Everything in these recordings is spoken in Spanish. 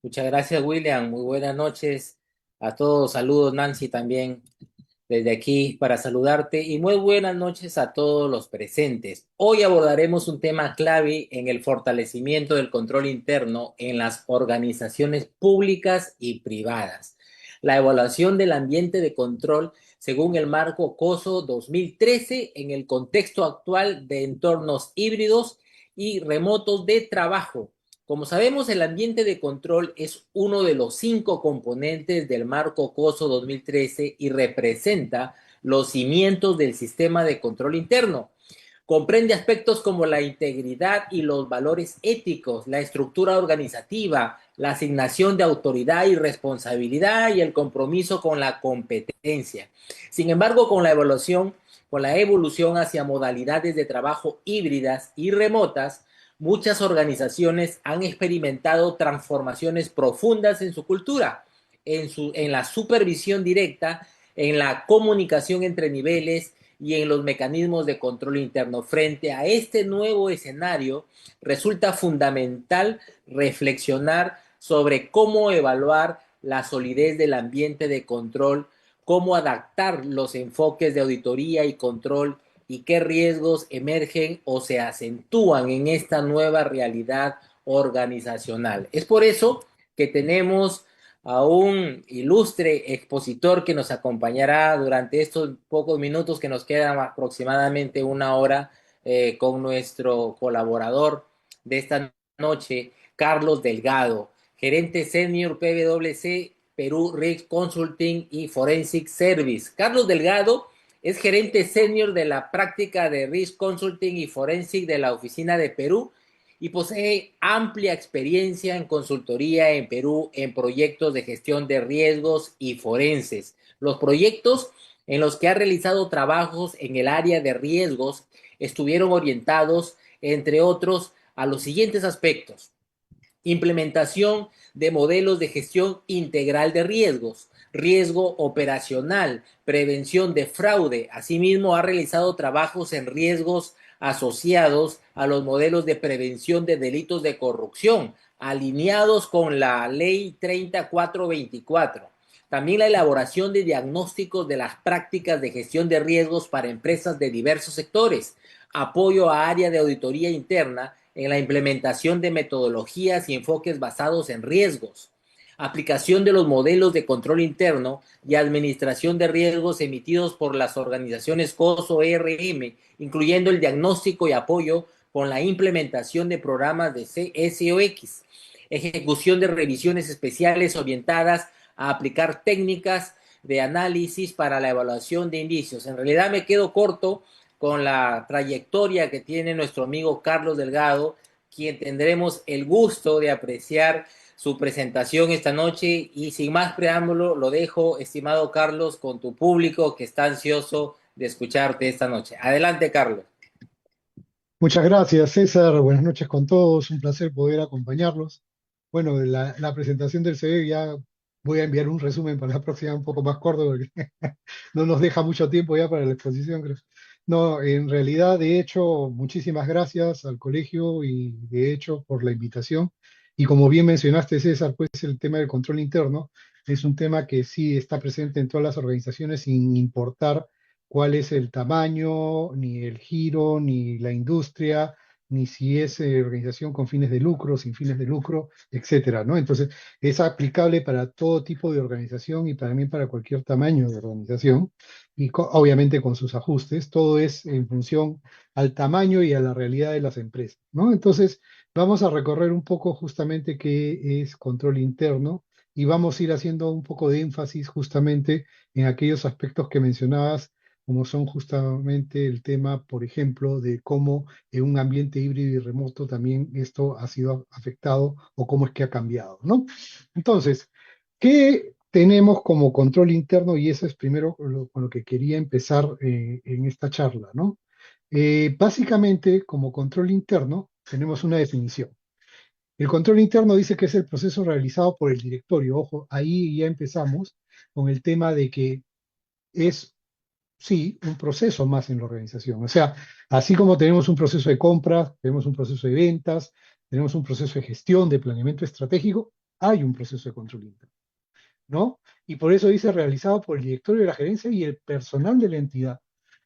Muchas gracias, William. Muy buenas noches a todos. Saludos, Nancy, también desde aquí para saludarte y muy buenas noches a todos los presentes. Hoy abordaremos un tema clave en el fortalecimiento del control interno en las organizaciones públicas y privadas. La evaluación del ambiente de control según el marco COSO 2013 en el contexto actual de entornos híbridos y remotos de trabajo. Como sabemos, el ambiente de control es uno de los 5 componentes del marco COSO 2013 y representa los cimientos del sistema de control interno. Comprende aspectos como la integridad y los valores éticos, la estructura organizativa, la asignación de autoridad y responsabilidad y el compromiso con la competencia. Sin embargo, con la evolución hacia modalidades de trabajo híbridas y remotas, muchas organizaciones han experimentado transformaciones profundas en su cultura, en la supervisión directa, en la comunicación entre niveles y en los mecanismos de control interno. Frente a este nuevo escenario, resulta fundamental reflexionar sobre cómo evaluar la solidez del ambiente de control, cómo adaptar los enfoques de auditoría y control y qué riesgos emergen o se acentúan en esta nueva realidad organizacional. Es por eso que tenemos a un ilustre expositor que nos acompañará durante estos pocos minutos que nos quedan aproximadamente una hora con nuestro colaborador de esta noche, Carlos Delgado, gerente senior PwC Perú Risk Consulting y Forensic Service. Carlos Delgado es gerente senior de la práctica de Risk Consulting y Forensic de la Oficina de Perú y posee amplia experiencia en consultoría en Perú en proyectos de gestión de riesgos y forenses. Los proyectos en los que ha realizado trabajos en el área de riesgos estuvieron orientados, entre otros, a los siguientes aspectos: implementación de modelos de gestión integral de riesgos, riesgo operacional, prevención de fraude. Asimismo, ha realizado trabajos en riesgos asociados a los modelos de prevención de delitos de corrupción, alineados con la Ley 30424. También la elaboración de diagnósticos de las prácticas de gestión de riesgos para empresas de diversos sectores, apoyo a área de auditoría interna en la implementación de metodologías y enfoques basados en riesgos, aplicación de los modelos de control interno y administración de riesgos emitidos por las organizaciones COSO-ERM, incluyendo el diagnóstico y apoyo con la implementación de programas de SOX, ejecución de revisiones especiales orientadas a aplicar técnicas de análisis para la evaluación de indicios. En realidad me quedo corto con la trayectoria que tiene nuestro amigo Carlos Delgado, quien tendremos el gusto de apreciar su presentación esta noche. Y sin más preámbulo, lo dejo, estimado Carlos, con tu público que está ansioso de escucharte esta noche. Adelante, Carlos. Muchas gracias, César. Buenas noches con todos. Un placer poder acompañarlos. Bueno, de la presentación del CV ya voy a enviar un resumen para la próxima un poco más corto porque no nos deja mucho tiempo ya para la exposición, creo. No, en realidad, de hecho, muchísimas gracias al colegio y de hecho por la invitación. Y como bien mencionaste, César, pues el tema del control interno es un tema que sí está presente en todas las organizaciones sin importar cuál es el tamaño, ni el giro, ni la industria, ni si es organización con fines de lucro, sin fines de lucro, etcétera, ¿no? Entonces, es aplicable para todo tipo de organización y también para cualquier tamaño de organización, y obviamente con sus ajustes, todo es en función al tamaño y a la realidad de las empresas, ¿no? Entonces, vamos a recorrer un poco justamente qué es control interno y vamos a ir haciendo un poco de énfasis justamente en aquellos aspectos que mencionabas como son justamente el tema, por ejemplo, de cómo en un ambiente híbrido y remoto también esto ha sido afectado o cómo es que ha cambiado, ¿no? Entonces, ¿qué tenemos como control interno? Y eso es primero con lo que quería empezar en esta charla, ¿no? Básicamente, como control interno, tenemos una definición. El control interno dice que es el proceso realizado por el directorio. Ojo, ahí ya empezamos con el tema de que es sí, un proceso más en la organización. O sea, así como tenemos un proceso de compra, tenemos un proceso de ventas, tenemos un proceso de gestión, de planeamiento estratégico, hay un proceso de control interno, ¿no? Y por eso dice realizado por el directorio de la gerencia y el personal de la entidad.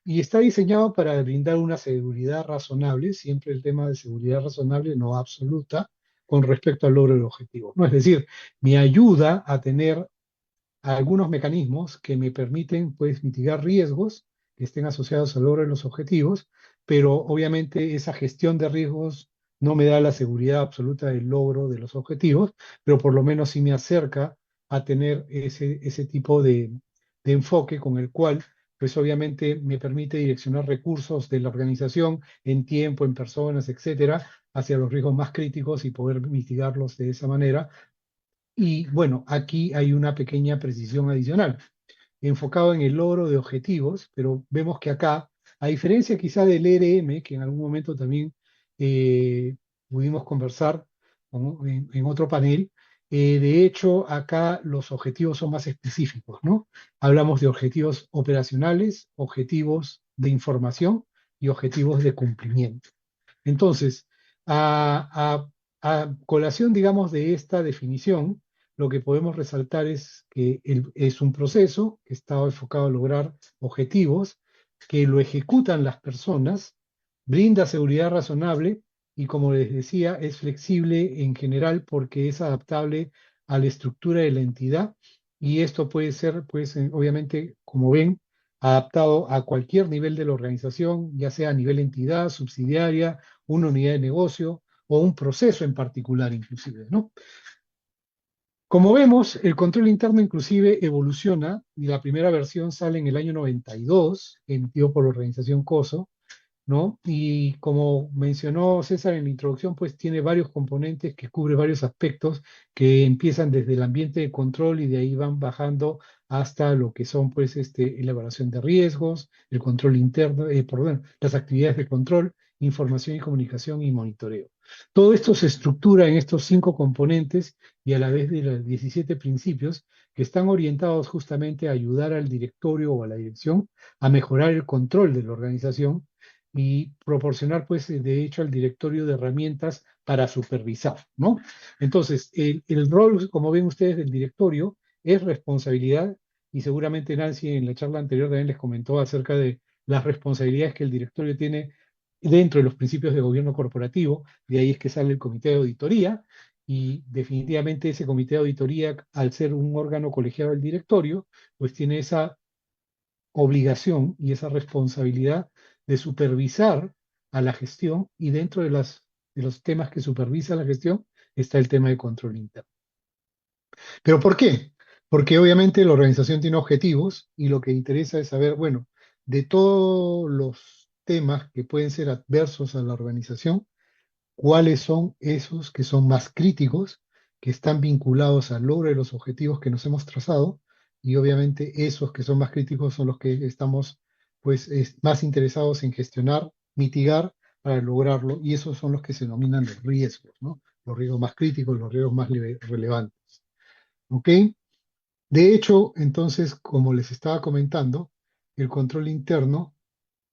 Y está diseñado para brindar una seguridad razonable, siempre el tema de seguridad razonable, no absoluta, con respecto al logro del objetivo, ¿no? Es decir, me ayuda a tener algunos mecanismos que me permiten, pues, mitigar riesgos que estén asociados al logro de los objetivos, pero obviamente esa gestión de riesgos no me da la seguridad absoluta del logro de los objetivos, pero por lo menos sí me acerca a tener ese tipo de enfoque con el cual, pues obviamente me permite direccionar recursos de la organización en tiempo, en personas, etcétera, hacia los riesgos más críticos y poder mitigarlos de esa manera. Y bueno, aquí hay una pequeña precisión adicional, enfocado en el logro de objetivos, pero vemos que acá, a diferencia quizá del ERM, que en algún momento también eh, pudimos conversar en otro panel, de hecho acá los objetivos son más específicos, ¿no? Hablamos de objetivos operacionales, objetivos de información y objetivos de cumplimiento. Entonces, a colación, digamos, de esta definición, lo que podemos resaltar es que es un proceso que está enfocado a lograr objetivos, que lo ejecutan las personas, brinda seguridad razonable y, como les decía, es flexible en general porque es adaptable a la estructura de la entidad y esto puede ser, pues, obviamente, como ven, adaptado a cualquier nivel de la organización, ya sea a nivel entidad, subsidiaria, una unidad de negocio o un proceso en particular inclusive, ¿no? Como vemos, el control interno inclusive evoluciona y la primera versión sale en el año 92, emitido por la organización COSO, ¿no? Y como mencionó César en la introducción, pues tiene varios componentes que cubre varios aspectos que empiezan desde el ambiente de control y de ahí van bajando hasta lo que son, pues, elaboración de riesgos, el control interno, perdón, las actividades de control, información y comunicación y monitoreo. Todo esto se estructura en estos 5 componentes y a la vez de los 17 principios que están orientados justamente a ayudar al directorio o a la dirección a mejorar el control de la organización y proporcionar, pues, de hecho, al directorio de herramientas para supervisar, ¿no? Entonces, el rol, como ven ustedes, del directorio es responsabilidad y seguramente Nancy en la charla anterior también les comentó acerca de las responsabilidades que el directorio tiene dentro de los principios de gobierno corporativo, de ahí es que sale el comité de auditoría y definitivamente ese comité de auditoría, al ser un órgano colegiado del directorio, pues tiene esa obligación y esa responsabilidad de supervisar a la gestión y dentro de los temas que supervisa la gestión está el tema de control interno. ¿Pero por qué? Porque obviamente la organización tiene objetivos y lo que interesa es saber, bueno, de todos los temas que pueden ser adversos a la organización, cuáles son esos que son más críticos, que están vinculados al logro de los objetivos que nos hemos trazado, y obviamente esos que son más críticos son los que estamos, pues, más interesados en gestionar, mitigar para lograrlo, y esos son los que se denominan los riesgos, ¿no? Los riesgos más críticos, los riesgos más relevantes. ¿Ok? De hecho, entonces, como les estaba comentando, el control interno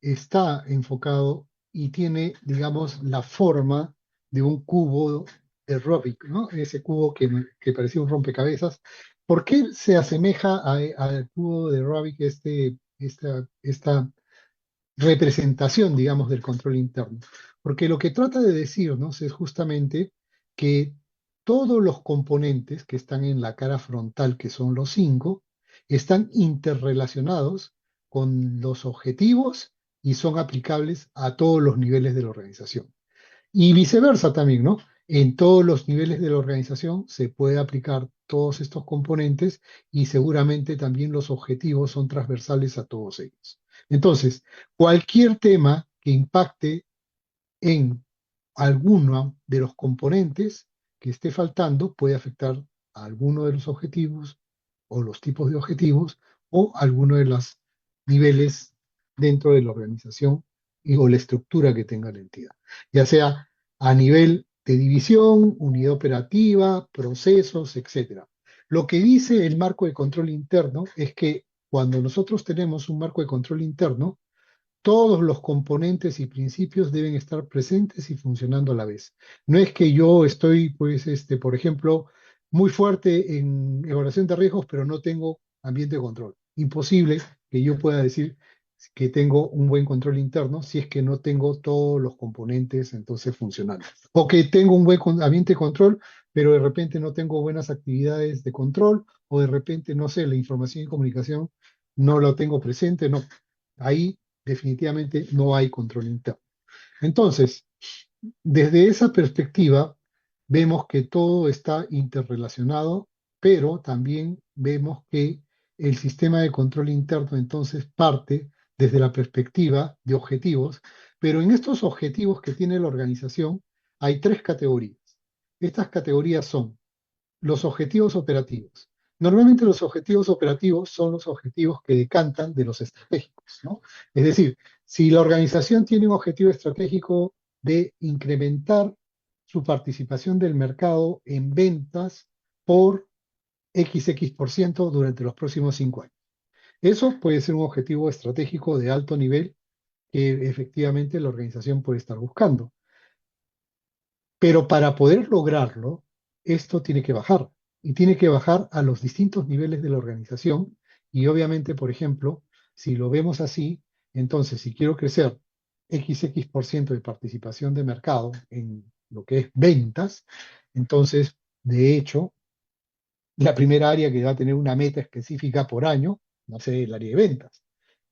está enfocado y tiene, digamos, la forma de un cubo de Rubik, ¿no? Ese cubo que parecía un rompecabezas. ¿Por qué se asemeja al cubo de Rubik esta representación, digamos, del control interno? Porque lo que trata de decirnos es justamente que todos los componentes que están en la cara frontal, que son los 5, están interrelacionados con los objetivos y son aplicables a todos los niveles de la organización. Y viceversa también, ¿no? En todos los niveles de la organización se puede aplicar todos estos componentes y seguramente también los objetivos son transversales a todos ellos. Entonces, cualquier tema que impacte en alguno de los componentes que esté faltando puede afectar a alguno de los objetivos o los tipos de objetivos o alguno de los niveles dentro de la organización o la estructura que tenga la entidad, ya sea a nivel de división, unidad operativa, procesos, etcétera. Lo que dice el marco de control interno es que cuando nosotros tenemos un marco de control interno, todos los componentes y principios deben estar presentes y funcionando a la vez. No es que yo estoy, pues, por ejemplo, muy fuerte en evaluación de riesgos, pero no tengo ambiente de control. Imposible que yo pueda decir que tengo un buen control interno si es que no tengo todos los componentes entonces funcionando. O que tengo un buen ambiente de control, pero de repente no tengo buenas actividades de control, o de repente, no sé, la información y comunicación no lo tengo presente, no. Ahí definitivamente no hay control interno. Entonces, desde esa perspectiva, vemos que todo está interrelacionado, pero también vemos que el sistema de control interno entonces parte desde la perspectiva de objetivos, pero en estos objetivos que tiene la organización hay tres categorías. Estas categorías son los objetivos operativos. Normalmente los objetivos operativos son los objetivos que decantan de los estratégicos, ¿no? Es decir, si la organización tiene un objetivo estratégico de incrementar su participación del mercado en ventas por XX% durante los próximos 5 años. Eso puede ser un objetivo estratégico de alto nivel que efectivamente la organización puede estar buscando. Pero para poder lograrlo, esto tiene que bajar y tiene que bajar a los distintos niveles de la organización. Y obviamente, por ejemplo, si lo vemos así, entonces si quiero crecer XX% de participación de mercado en lo que es ventas, entonces, de hecho, la primera área que va a tener una meta específica por año va a ser el área de ventas.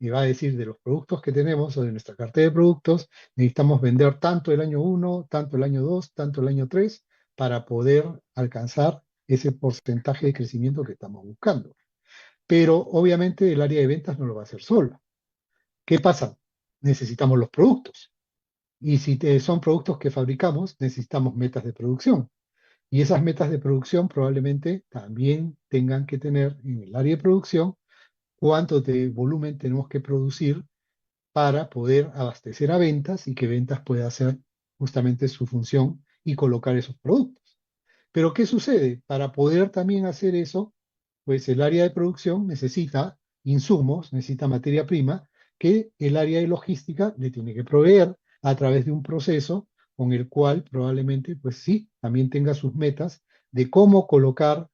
Y va a decir de los productos que tenemos o de nuestra cartera de productos, necesitamos vender tanto el año uno, tanto el año 2, tanto el año 3, para poder alcanzar ese porcentaje de crecimiento que estamos buscando. Pero obviamente el área de ventas no lo va a hacer sola. ¿Qué pasa? Necesitamos los productos. Y si son productos que fabricamos, necesitamos metas de producción. Y esas metas de producción probablemente también tengan que tener en el área de producción cuánto de volumen tenemos que producir para poder abastecer a ventas y que ventas pueda hacer justamente su función y colocar esos productos. Pero ¿qué sucede? Para poder también hacer eso, pues el área de producción necesita insumos, necesita materia prima, que el área de logística le tiene que proveer a través de un proceso con el cual probablemente, pues sí, también tenga sus metas de cómo colocar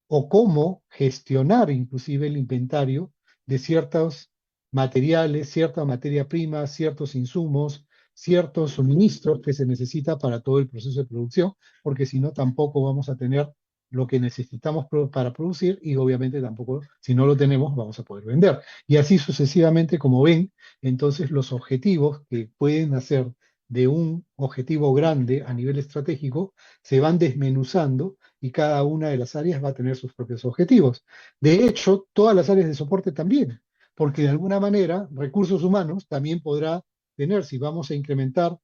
o cómo gestionar inclusive el inventario de ciertos materiales, cierta materia prima, ciertos insumos, ciertos suministros que se necesita para todo el proceso de producción, porque si no tampoco vamos a tener lo que necesitamos para producir y obviamente tampoco, si no lo tenemos, vamos a poder vender. Y así sucesivamente, como ven, entonces los objetivos que pueden hacer de un objetivo grande a nivel estratégico se van desmenuzando y cada una de las áreas va a tener sus propios objetivos. De hecho, todas las áreas de soporte también, porque de alguna manera recursos humanos también podrá tener, si vamos a incrementar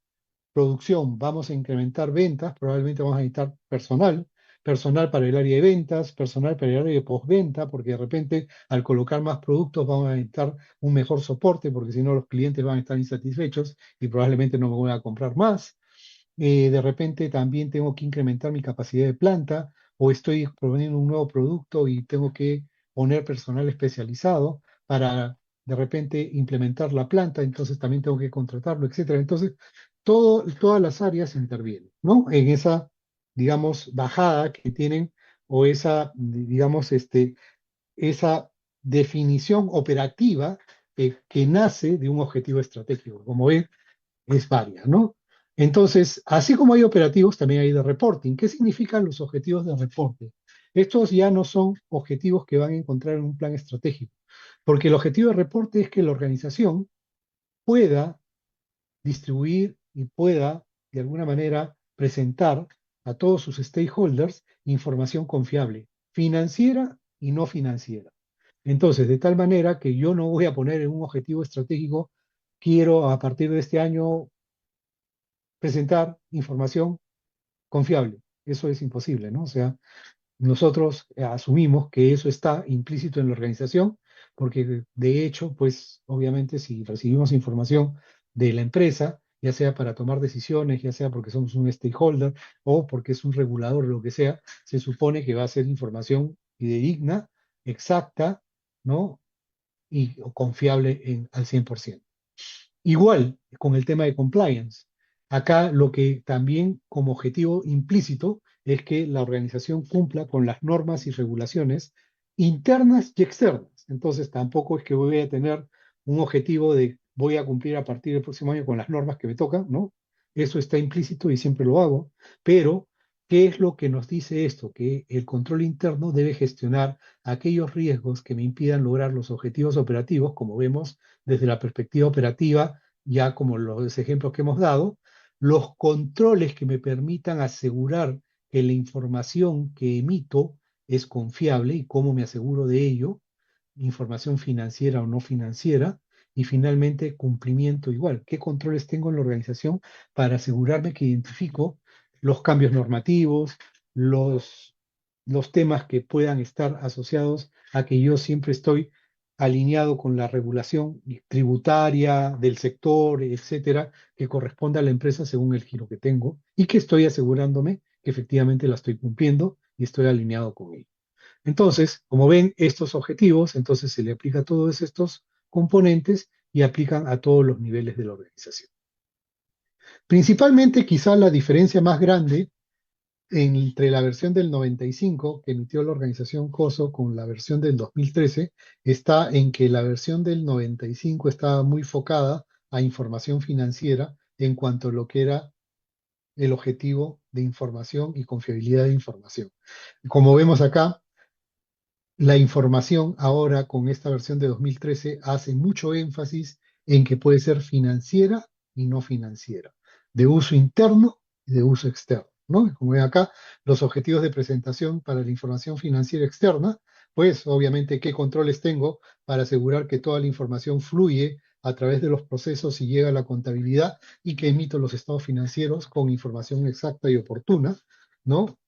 producción, vamos a incrementar ventas, probablemente vamos a necesitar personal, personal para el área de ventas, personal para el área de postventa, porque de repente al colocar más productos vamos a necesitar un mejor soporte, porque si no los clientes van a estar insatisfechos y probablemente no me voy a comprar más. De repente también tengo que incrementar mi capacidad de planta o estoy proveniendo un nuevo producto y tengo que poner personal especializado para de repente implementar la planta, entonces también tengo que contratarlo, etcétera. Entonces, todas las áreas intervienen, ¿no? En esa, digamos, bajada que tienen o esa, digamos, esa definición operativa que nace de un objetivo estratégico. Como ven, es varia, ¿no? Entonces, así como hay operativos, también hay de reporting. ¿Qué significan los objetivos de reporte? Estos ya no son objetivos que van a encontrar en un plan estratégico, porque el objetivo de reporte es que la organización pueda distribuir y pueda, de alguna manera, presentar a todos sus stakeholders información confiable, financiera y no financiera. Entonces, de tal manera que yo no voy a poner en un objetivo estratégico, quiero a partir de este año presentar información confiable. Eso es imposible, ¿no? O sea, nosotros asumimos que eso está implícito en la organización, porque de hecho, pues obviamente si recibimos información de la empresa, ya sea para tomar decisiones, ya sea porque somos un stakeholder o porque es un regulador o lo que sea, se supone que va a ser información fidedigna, exacta, ¿no? Y confiable al 100%. Igual con el tema de compliance. Acá lo que también como objetivo implícito es que la organización cumpla con las normas y regulaciones internas y externas. Entonces, tampoco es que voy a tener un objetivo de voy a cumplir a partir del próximo año con las normas que me tocan, ¿no? Eso está implícito y siempre lo hago, pero ¿qué es lo que nos dice esto? Que el control interno debe gestionar aquellos riesgos que me impidan lograr los objetivos operativos, como vemos desde la perspectiva operativa, ya como los ejemplos que hemos dado, los controles que me permitan asegurar que la información que emito es confiable y cómo me aseguro de ello, información financiera o no financiera, y finalmente cumplimiento igual. ¿Qué controles tengo en la organización para asegurarme que identifico los cambios normativos, los, los temas que puedan estar asociados a que yo siempre estoy alineado con la regulación tributaria del sector, etcétera, que corresponde a la empresa según el giro que tengo y que estoy asegurándome que efectivamente la estoy cumpliendo y estoy alineado con ello? Entonces, como ven, estos objetivos, entonces se le aplica a todos estos componentes y aplican a todos los niveles de la organización. Principalmente, quizá la diferencia más grande entre la versión del 95 que emitió la organización COSO con la versión del 2013 está en que la versión del 95 estaba muy focada a información financiera en cuanto a lo que era el objetivo de información y confiabilidad de información. Como vemos acá, la información ahora con esta versión de 2013 hace mucho énfasis en que puede ser financiera y no financiera, de uso interno y de uso externo, ¿no? Como ven acá, los objetivos de presentación para la información financiera externa, pues obviamente qué controles tengo para asegurar que toda la información fluye a través de los procesos y llega a la contabilidad y que emito los estados financieros con información exacta y oportuna, ¿no?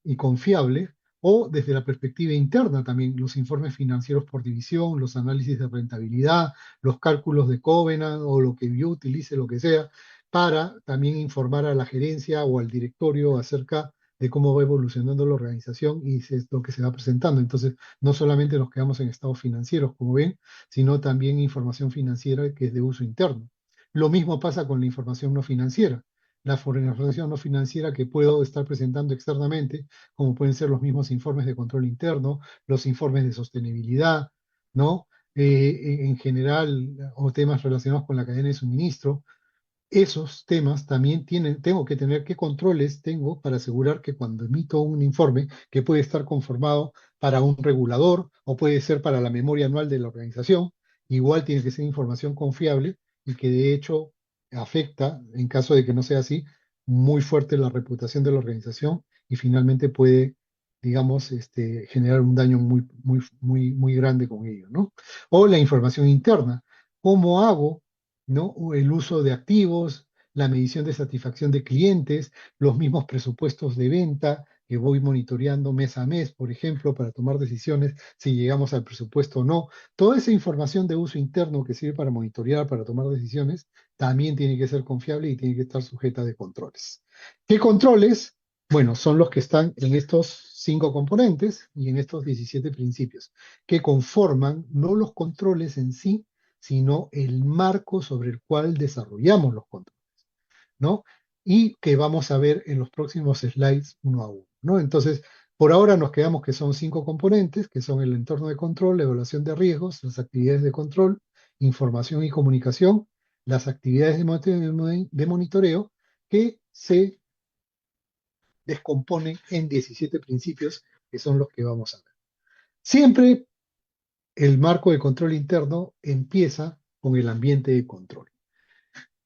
Y confiable, o desde la perspectiva interna también, los informes financieros por división, los análisis de rentabilidad, los cálculos de Covenant o lo que yo utilice, lo que sea, para también informar a la gerencia o al directorio acerca de cómo va evolucionando la organización y es lo que se va presentando. Entonces, no solamente nos quedamos en estados financieros, como ven, sino también información financiera que es de uso interno. Lo mismo pasa con la información no financiera. La información no financiera que puedo estar presentando externamente, como pueden ser los mismos informes de control interno, los informes de sostenibilidad, ¿no? En general, o temas relacionados con la cadena de suministro. Esos temas también tengo que tener qué controles tengo para asegurar que cuando emito un informe que puede estar conformado para un regulador o puede ser para la memoria anual de la organización, igual tiene que ser información confiable y que de hecho afecta, en caso de que no sea así, muy fuerte la reputación de la organización y finalmente puede, digamos, generar un daño muy, muy, muy, muy grande con ello, ¿no? O la información interna. ¿Cómo hago, ¿no? El uso de activos, la medición de satisfacción de clientes, los mismos presupuestos de venta que voy monitoreando mes a mes, por ejemplo, para tomar decisiones si llegamos al presupuesto o no? Toda esa información de uso interno que sirve para monitorear, para tomar decisiones, también tiene que ser confiable y tiene que estar sujeta de controles. ¿Qué controles? Bueno, son los que están en estos 5 componentes y en estos 17 principios, que conforman no los controles en sí, sino el marco sobre el cual desarrollamos los controles, ¿no? Y que vamos a ver en los próximos slides uno a uno, ¿no? Entonces, por ahora nos quedamos que son 5 componentes, que son el entorno de control, la evaluación de riesgos, las actividades de control, información y comunicación, las actividades de monitoreo, que se descomponen en 17 principios, que son los que vamos a ver. Siempre el marco de control interno empieza con el ambiente de control.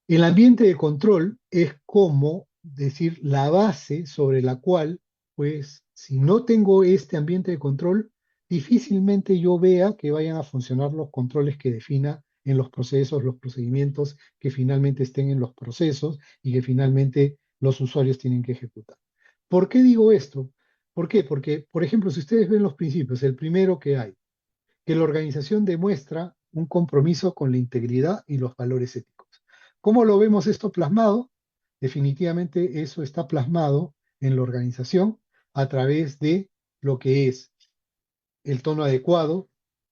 El ambiente de control es como decir la base sobre la cual, pues, si no tengo este ambiente de control, difícilmente yo vea que vayan a funcionar los controles que defina en los procesos, los procedimientos que finalmente estén en los procesos y que finalmente los usuarios tienen que ejecutar. ¿Por qué digo esto? ¿Por qué? Porque, por ejemplo, si ustedes ven los principios, el primero que hay, que la organización demuestra un compromiso con la integridad y los valores éticos. ¿Cómo lo vemos esto plasmado? Definitivamente eso está plasmado en la organización a través de lo que es el tono adecuado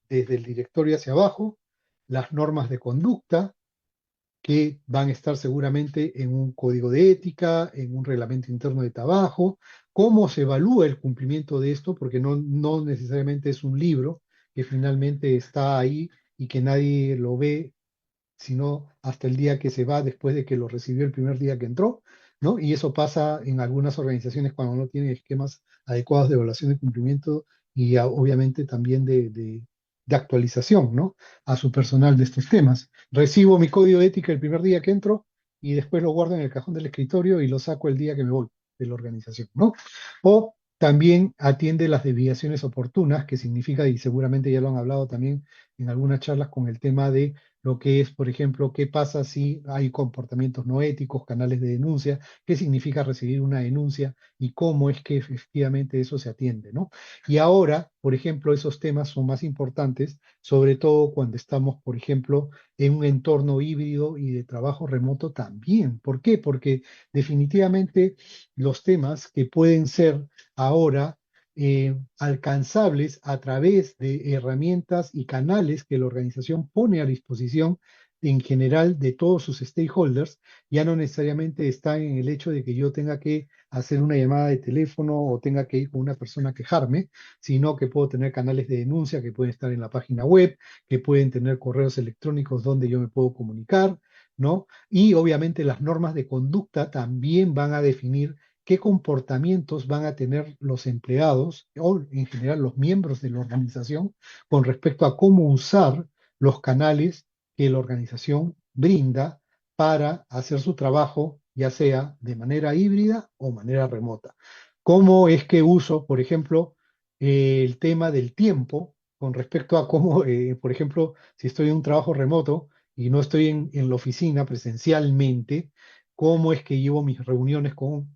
desde el directorio hacia abajo, las normas de conducta, que van a estar seguramente en un código de ética, en un reglamento interno de trabajo, cómo se evalúa el cumplimiento de esto, porque no necesariamente es un libro que finalmente está ahí y que nadie lo ve sino hasta el día que se va después de que lo recibió el primer día que entró, ¿no? Y eso pasa en algunas organizaciones cuando no tienen esquemas adecuados de evaluación de cumplimiento y obviamente también de actualización, ¿no? A su personal de estos temas. Recibo mi código de ética el primer día que entro y después lo guardo en el cajón del escritorio y lo saco el día que me voy de la organización, ¿no? O también atiende las desviaciones oportunas, que significa, y seguramente ya lo han hablado también en algunas charlas con el tema de lo que es, por ejemplo, qué pasa si hay comportamientos no éticos, canales de denuncia, qué significa recibir una denuncia y cómo es que efectivamente eso se atiende, ¿no? Y ahora, por ejemplo, esos temas son más importantes, sobre todo cuando estamos, por ejemplo, en un entorno híbrido y de trabajo remoto también. ¿Por qué? Porque definitivamente los temas que pueden ser ahora alcanzables a través de herramientas y canales que la organización pone a disposición en general de todos sus stakeholders, ya no necesariamente está en el hecho de que yo tenga que hacer una llamada de teléfono o tenga que ir con una persona a quejarme, sino que puedo tener canales de denuncia que pueden estar en la página web, que pueden tener correos electrónicos donde yo me puedo comunicar, ¿no? Y obviamente las normas de conducta también van a definir qué comportamientos van a tener los empleados o en general los miembros de la organización con respecto a cómo usar los canales que la organización brinda para hacer su trabajo, ya sea de manera híbrida o manera remota. ¿Cómo es que uso, por ejemplo, el tema del tiempo con respecto a cómo, por ejemplo, si estoy en un trabajo remoto y no estoy en la oficina presencialmente, cómo es que llevo mis reuniones con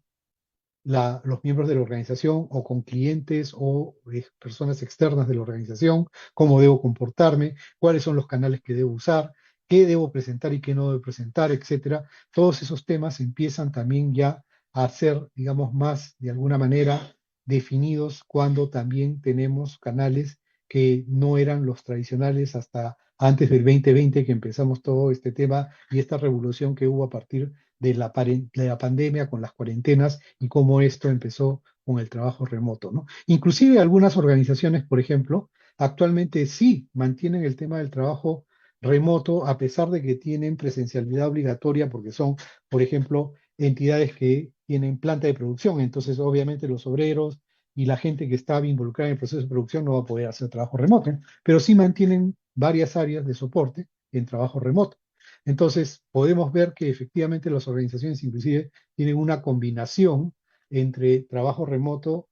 los miembros de la organización o con clientes o personas externas de la organización, cómo debo comportarme, cuáles son los canales que debo usar, qué debo presentar y qué no debo presentar, etcétera. Todos esos temas empiezan también ya a ser, digamos, más de alguna manera definidos cuando también tenemos canales que no eran los tradicionales hasta antes del 2020 que empezamos todo este tema y esta revolución que hubo a partir de la pandemia con las cuarentenas y cómo esto empezó con el trabajo remoto, ¿no? Inclusive algunas organizaciones, por ejemplo, actualmente sí mantienen el tema del trabajo remoto a pesar de que tienen presencialidad obligatoria porque son, por ejemplo, entidades que tienen planta de producción. Entonces, obviamente, los obreros y la gente que estaba involucrada en el proceso de producción no va a poder hacer trabajo remoto, pero sí mantienen varias áreas de soporte en trabajo remoto. Entonces, podemos ver que efectivamente las organizaciones inclusive tienen una combinación entre trabajo remoto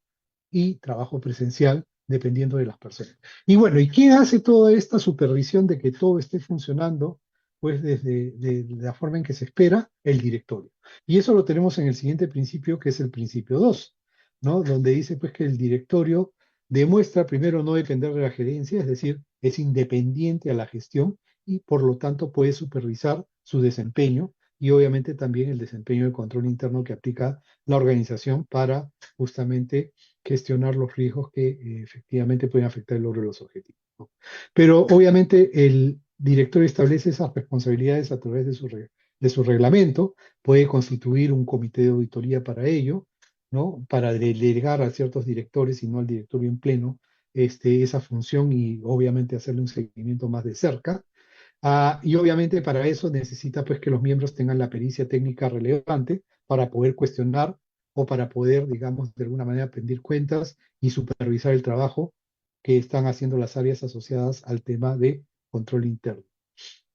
y trabajo presencial, dependiendo de las personas. Y bueno, ¿y quién hace toda esta supervisión de que todo esté funcionando? Pues desde de la forma en que se espera, el directorio. Y eso lo tenemos en el siguiente principio, que es el principio 2, ¿no? Donde dice pues que el directorio demuestra primero no depender de la gerencia, es decir, es independiente a la gestión y por lo tanto puede supervisar su desempeño y obviamente también el desempeño del control interno que aplica la organización para justamente gestionar los riesgos que efectivamente pueden afectar el logro de los objetivos, ¿no? Pero obviamente el directorio establece esas responsabilidades a través de su reglamento, puede constituir un comité de auditoría para ello, ¿no? Para delegar a ciertos directores y no al directorio en pleno esa función y obviamente hacerle un seguimiento más de cerca. Y obviamente para eso necesita pues que los miembros tengan la pericia técnica relevante para poder cuestionar o para poder, digamos, de alguna manera rendir cuentas y supervisar el trabajo que están haciendo las áreas asociadas al tema de control interno.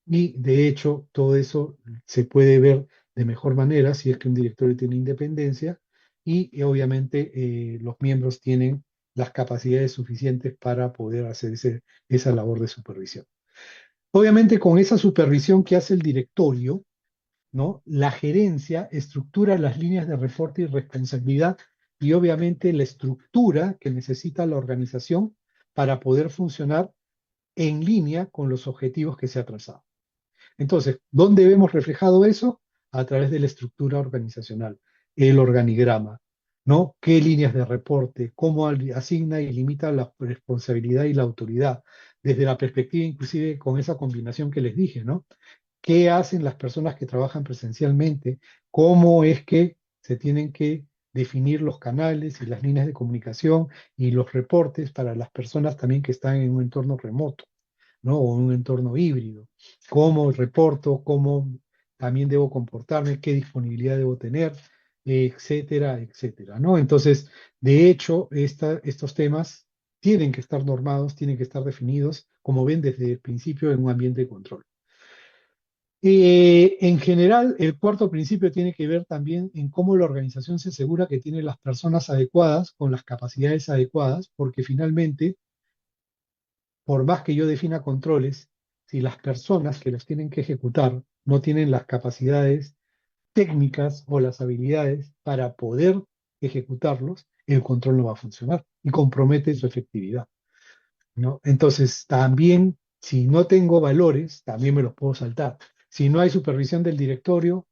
Y de hecho, todo eso se puede ver de mejor manera si es que un directorio tiene independencia y obviamente los miembros tienen las capacidades suficientes para poder hacer esa labor de supervisión. Obviamente con esa supervisión que hace el directorio, ¿no? La gerencia estructura las líneas de reporte y responsabilidad y obviamente la estructura que necesita la organización para poder funcionar en línea con los objetivos que se ha trazado. Entonces, ¿dónde vemos reflejado eso? A través de la estructura organizacional, el organigrama, ¿no? ¿Qué líneas de reporte? ¿Cómo asigna y limita la responsabilidad y la autoridad? Desde la perspectiva, inclusive, con esa combinación que les dije, ¿no? qué hacen las personas que trabajan presencialmente, cómo es que se tienen que definir los canales y las líneas de comunicación y los reportes para las personas también que están en un entorno remoto, ¿no? O en un entorno híbrido. Cómo reporto, cómo también debo comportarme, qué disponibilidad debo tener, etcétera, etcétera, ¿no? Entonces, de hecho, estos temas tienen que estar normados, tienen que estar definidos, como ven desde el principio, en un ambiente de control. En general, el cuarto principio tiene que ver también en cómo la organización se asegura que tiene las personas adecuadas con las capacidades adecuadas, porque finalmente, por más que yo defina controles, si las personas que los tienen que ejecutar no tienen las capacidades técnicas o las habilidades para poder ejecutarlos, el control no va a funcionar y compromete su efectividad, ¿no? Entonces, también, si no tengo valores, también me los puedo saltar. Si no hay supervisión del directorio,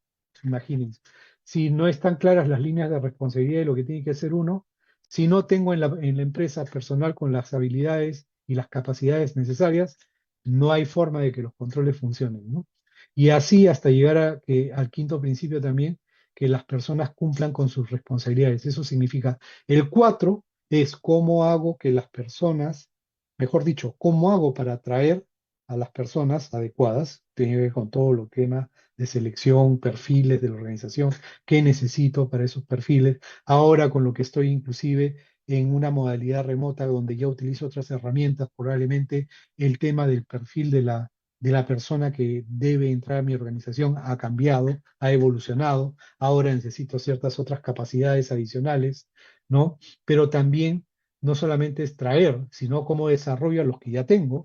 imagínense. Si no están claras las líneas de responsabilidad de lo que tiene que hacer uno, si no tengo en la empresa personal con las habilidades y las capacidades necesarias, no hay forma de que los controles funcionen, ¿no? Y así hasta llegar al quinto principio también, que las personas cumplan con sus responsabilidades. Eso significa, el cuatro es cómo hago que las personas, mejor dicho, cómo hago para atraer a las personas adecuadas, tiene que ver con todo lo tema de selección, perfiles de la organización, qué necesito para esos perfiles. Ahora con lo que estoy inclusive en una modalidad remota donde ya utilizo otras herramientas, probablemente el tema del perfil de la persona que debe entrar a mi organización ha cambiado, ha evolucionado. Ahora necesito ciertas otras capacidades adicionales, ¿no? Pero también no solamente es traer, sino cómo desarrollo a los que ya tengo,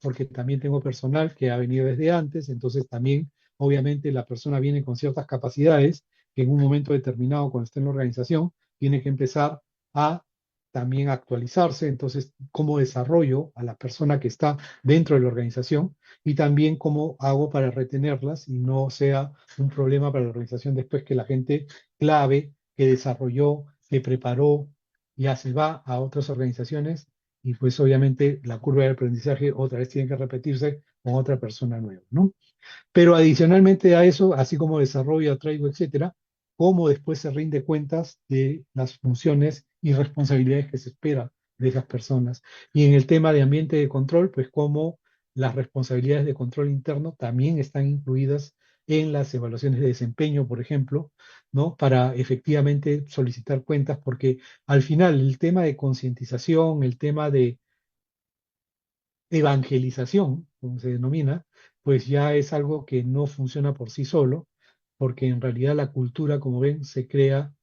porque también tengo personal que ha venido desde antes, entonces también, obviamente, la persona viene con ciertas capacidades que en un momento determinado, cuando esté en la organización, tiene que empezar a también actualizarse, entonces, cómo desarrollo a la persona que está dentro de la organización y también cómo hago para retenerlas y no sea un problema para la organización después que la gente clave que desarrolló, que preparó, ya se va a otras organizaciones y pues obviamente la curva de aprendizaje otra vez tiene que repetirse con otra persona nueva, ¿no? Pero adicionalmente a eso, así como desarrollo, atraigo, etcétera, cómo después se rinde cuentas de las funciones y responsabilidades que se espera de esas personas. Y en el tema de ambiente de control, pues cómo las responsabilidades de control interno también están incluidas en las evaluaciones de desempeño, por ejemplo, ¿no? Para efectivamente solicitar cuentas, porque al final el tema de concientización, el tema de evangelización, como se denomina, pues ya es algo que no funciona por sí solo, porque en realidad la cultura, como ven, se crea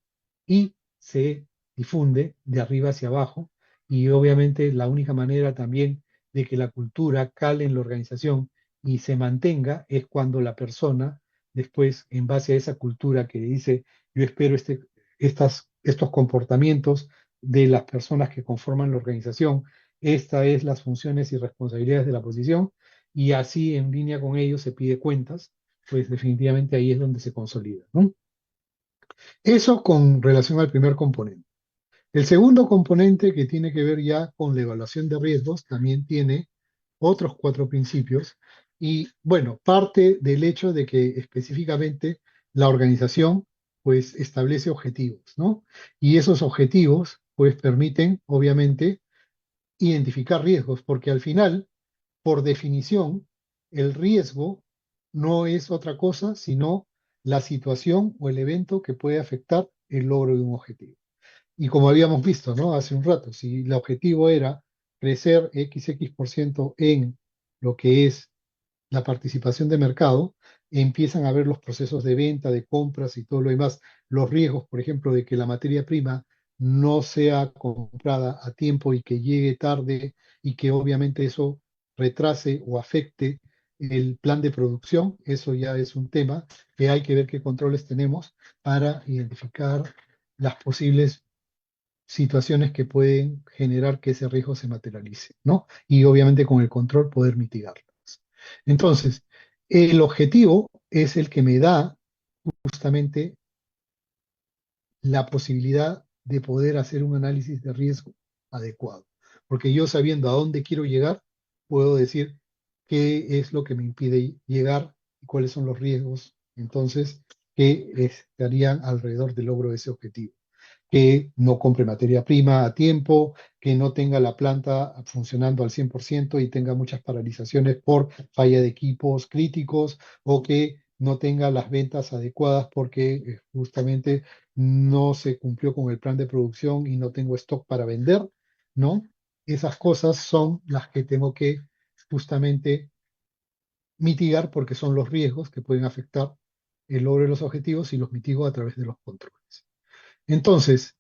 y se difunde de arriba hacia abajo, y obviamente la única manera también de que la cultura cale en la organización y se mantenga es cuando la persona, después, en base a esa cultura que dice, yo espero estos comportamientos de las personas que conforman la organización, estas es las funciones y responsabilidades de la posición, y así en línea con ello se pide cuentas, pues definitivamente ahí es donde se consolida, ¿no? Eso con relación al primer componente. El segundo componente, que tiene que ver ya con la evaluación de riesgos, también tiene otros cuatro principios y, bueno, parte del hecho de que específicamente la organización pues establece objetivos, ¿no? Y esos objetivos pues permiten, obviamente, identificar riesgos, porque al final, por definición, el riesgo no es otra cosa sino la situación o el evento que puede afectar el logro de un objetivo. Y como habíamos visto, ¿no? Hace un rato, si el objetivo era crecer XX% en lo que es la participación de mercado, empiezan a ver los procesos de venta, de compras y todo lo demás, los riesgos, por ejemplo, de que la materia prima no sea comprada a tiempo y que llegue tarde y que obviamente eso retrase o afecte el plan de producción, eso ya es un tema que hay que ver qué controles tenemos para identificar las posibles situaciones que pueden generar que ese riesgo se materialice, ¿no? Y obviamente con el control poder mitigarlas. Entonces, el objetivo es el que me da justamente la posibilidad de poder hacer un análisis de riesgo adecuado. Porque yo sabiendo a dónde quiero llegar, puedo decir qué es lo que me impide llegar y cuáles son los riesgos, entonces, que estarían alrededor del logro de ese objetivo. Que no compre materia prima a tiempo, que no tenga la planta funcionando al 100% y tenga muchas paralizaciones por falla de equipos críticos, o que no tenga las ventas adecuadas porque justamente no se cumplió con el plan de producción y no tengo stock para vender, ¿no? Esas cosas son las que tengo que justamente mitigar porque son los riesgos que pueden afectar el logro de los objetivos, y los mitigo a través de los controles. Entonces,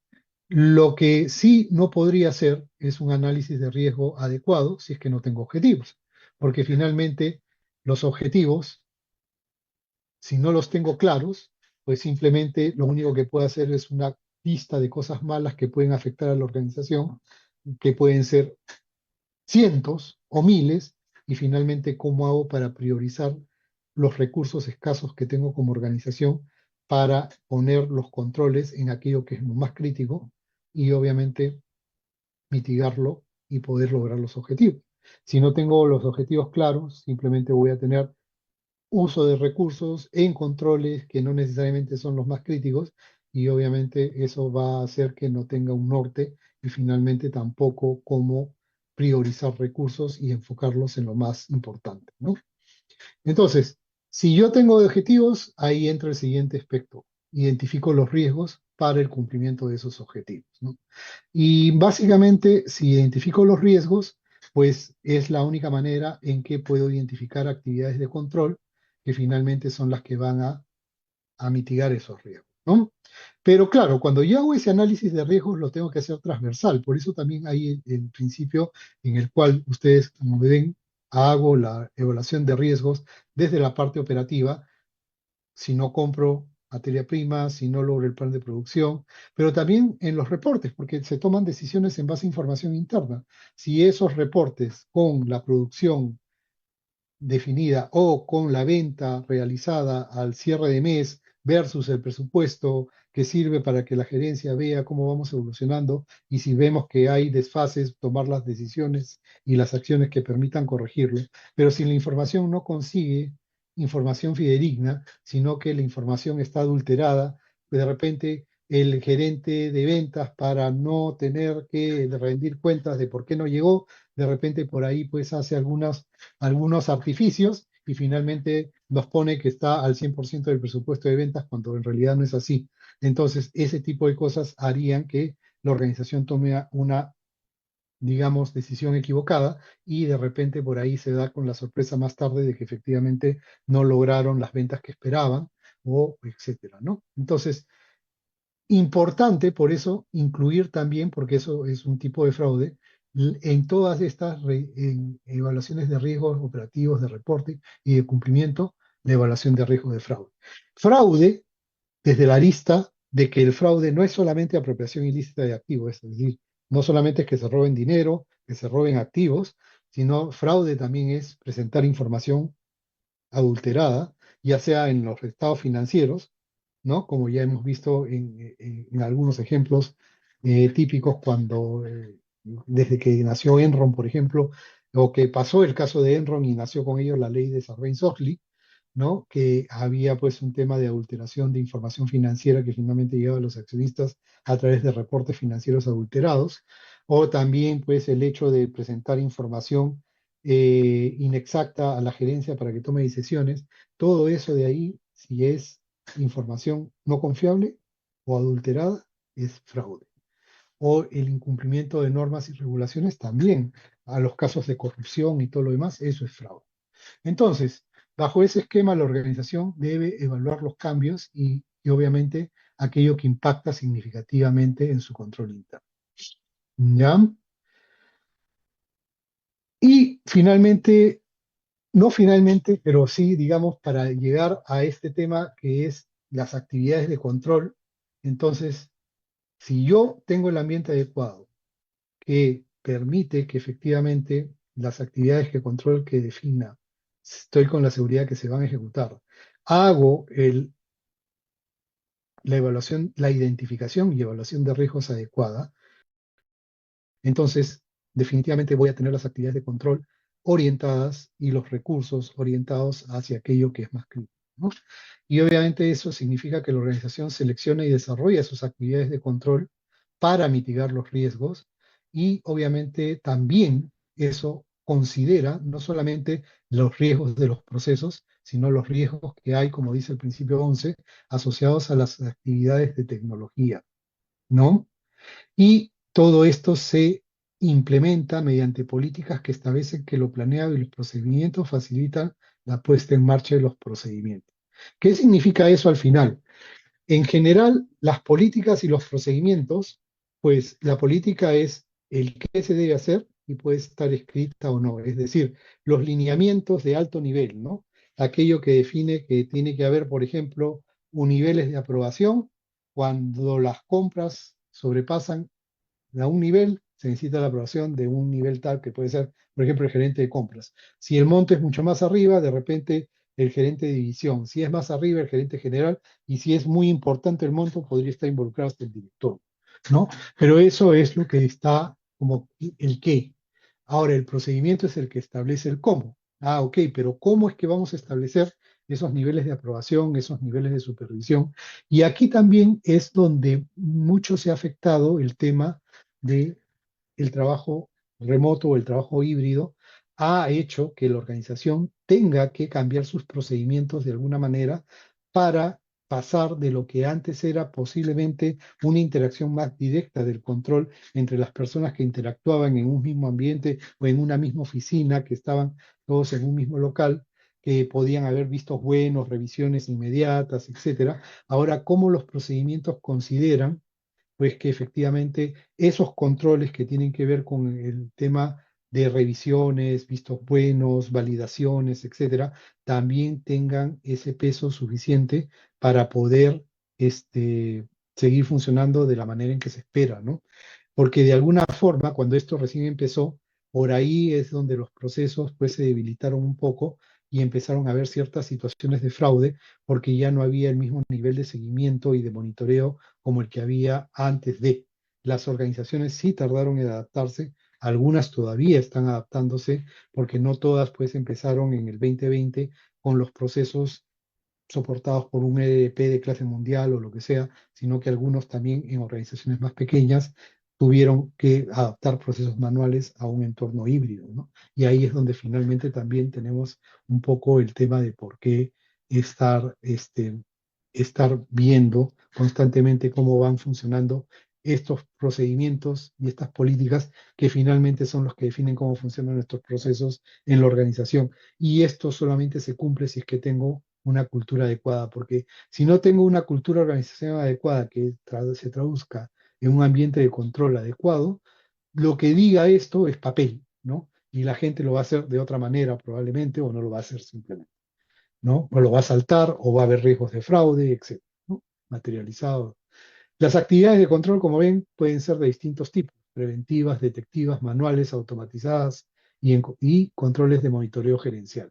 lo que sí no podría hacer es un análisis de riesgo adecuado si es que no tengo objetivos, porque finalmente los objetivos, si no los tengo claros, pues simplemente lo único que puedo hacer es una lista de cosas malas que pueden afectar a la organización, que pueden ser cientos o miles, y finalmente cómo hago para priorizar los recursos escasos que tengo como organización para poner los controles en aquello que es lo más crítico y obviamente mitigarlo y poder lograr los objetivos. Si no tengo los objetivos claros, simplemente voy a tener uso de recursos en controles que no necesariamente son los más críticos, y obviamente eso va a hacer que no tenga un norte y finalmente tampoco cómo priorizar recursos y enfocarlos en lo más importante, ¿no? Entonces, si yo tengo objetivos, ahí entra el siguiente aspecto. Identifico los riesgos para el cumplimiento de esos objetivos, ¿no? Y básicamente, si identifico los riesgos, pues es la única manera en que puedo identificar actividades de control que finalmente son las que van a mitigar esos riesgos, ¿no? Pero claro, cuando yo hago ese análisis de riesgos, lo tengo que hacer transversal. Por eso también hay el principio en el cual ustedes, como ven, hago la evaluación de riesgos desde la parte operativa, si no compro materia prima, si no logro el plan de producción, pero también en los reportes, porque se toman decisiones en base a información interna. Si esos reportes con la producción definida o con la venta realizada al cierre de mes versus el presupuesto que sirve para que la gerencia vea cómo vamos evolucionando, y si vemos que hay desfases, tomar las decisiones y las acciones que permitan corregirlo. Pero si la información no consigue información fidedigna, sino que la información está adulterada, pues de repente el gerente de ventas, para no tener que rendir cuentas de por qué no llegó, de repente por ahí pues hace algunos artificios y finalmente nos pone que está al 100% del presupuesto de ventas cuando en realidad no es así. Entonces, ese tipo de cosas harían que la organización tome una, digamos, decisión equivocada, y de repente por ahí se da con la sorpresa más tarde de que efectivamente no lograron las ventas que esperaban o etcétera, ¿no? Entonces, importante por eso incluir también, porque eso es un tipo de fraude, en todas estas evaluaciones de riesgos operativos, de reporte y de cumplimiento, la evaluación de riesgo de fraude. Fraude, desde la lista de que el fraude no es solamente apropiación ilícita de activos, es decir, no solamente es que se roben dinero, que se roben activos, sino fraude también es presentar información adulterada, ya sea en los estados financieros, ¿no? Como ya hemos visto en algunos ejemplos típicos cuando, desde que nació Enron, por ejemplo, o que pasó el caso de Enron y nació con ello la ley de Sarbanes-Oxley, ¿no? Que había pues un tema de adulteración de información financiera que finalmente llegaba a los accionistas a través de reportes financieros adulterados, o también pues el hecho de presentar información inexacta a la gerencia para que tome decisiones. Todo eso de ahí, si es información no confiable o adulterada, es fraude. O el incumplimiento de normas y regulaciones también, a los casos de corrupción y todo lo demás, eso es fraude. Entonces, bajo ese esquema, la organización debe evaluar los cambios y obviamente aquello que impacta significativamente en su control interno. ¿Ya? Y finalmente, no finalmente, pero sí, digamos, para llegar a este tema que es las actividades de control, entonces, si yo tengo el ambiente adecuado que permite que efectivamente las actividades que control que defina, estoy con la seguridad que se van a ejecutar, hago la evaluación, la identificación y evaluación de riesgos adecuada, entonces definitivamente voy a tener las actividades de control orientadas y los recursos orientados hacia aquello que es más crítico, ¿no? Y obviamente eso significa que la organización selecciona y desarrolla sus actividades de control para mitigar los riesgos y obviamente también eso considera no solamente los riesgos de los procesos, sino los riesgos que hay, como dice el principio 11, asociados a las actividades de tecnología, ¿no? Y todo esto se implementa mediante políticas que establecen que lo planeado y los procedimientos facilitan la puesta en marcha de los procedimientos. ¿Qué significa eso al final? En general, las políticas y los procedimientos, pues la política es el qué se debe hacer y puede estar escrita o no, es decir, los lineamientos de alto nivel, ¿no? Aquello que define que tiene que haber, por ejemplo, un niveles de aprobación cuando las compras sobrepasan a un nivel, se necesita la aprobación de un nivel tal que puede ser, por ejemplo, el gerente de compras. Si el monto es mucho más arriba, de repente el gerente de división. Si es más arriba, el gerente general. Y si es muy importante el monto, podría estar involucrado hasta el director, ¿no? Pero eso es lo que está como el qué. Ahora, el procedimiento es el que establece el cómo. Ah, ok, pero ¿cómo es que vamos a establecer esos niveles de aprobación, esos niveles de supervisión? Y aquí también es donde mucho se ha afectado el tema de el trabajo remoto o el trabajo híbrido ha hecho que la organización tenga que cambiar sus procedimientos de alguna manera para pasar de lo que antes era posiblemente una interacción más directa del control entre las personas que interactuaban en un mismo ambiente o en una misma oficina, que estaban todos en un mismo local, que podían haber vistos buenos, revisiones inmediatas, etcétera. Ahora, cómo los procedimientos consideran pues que efectivamente esos controles que tienen que ver con el tema de revisiones, vistos buenos, validaciones, etcétera, también tengan ese peso suficiente para poder seguir funcionando de la manera en que se espera, ¿no? Porque de alguna forma, cuando esto recién empezó, por ahí es donde los procesos pues se debilitaron un poco y empezaron a haber ciertas situaciones de fraude porque ya no había el mismo nivel de seguimiento y de monitoreo como el que había antes de. Las organizaciones sí tardaron en adaptarse, algunas todavía están adaptándose porque no todas pues empezaron en el 2020 con los procesos soportados por un EDP de clase mundial o lo que sea, sino que algunos también en organizaciones más pequeñas tuvieron que adaptar procesos manuales a un entorno híbrido, ¿no? Y ahí es donde finalmente también tenemos un poco el tema de por qué estar, estar viendo constantemente cómo van funcionando estos procedimientos y estas políticas que finalmente son los que definen cómo funcionan nuestros procesos en la organización. Y esto solamente se cumple si es que tengo una cultura adecuada, porque si no tengo una cultura organizacional adecuada que se traduzca en un ambiente de control adecuado, lo que diga esto es papel, ¿no? Y la gente lo va a hacer de otra manera probablemente o no lo va a hacer simplemente, ¿no? O lo va a saltar o va a haber riesgos de fraude, etcétera, ¿no? Materializado. Las actividades de control, como ven, pueden ser de distintos tipos, preventivas, detectivas, manuales, automatizadas y controles de monitoreo gerencial.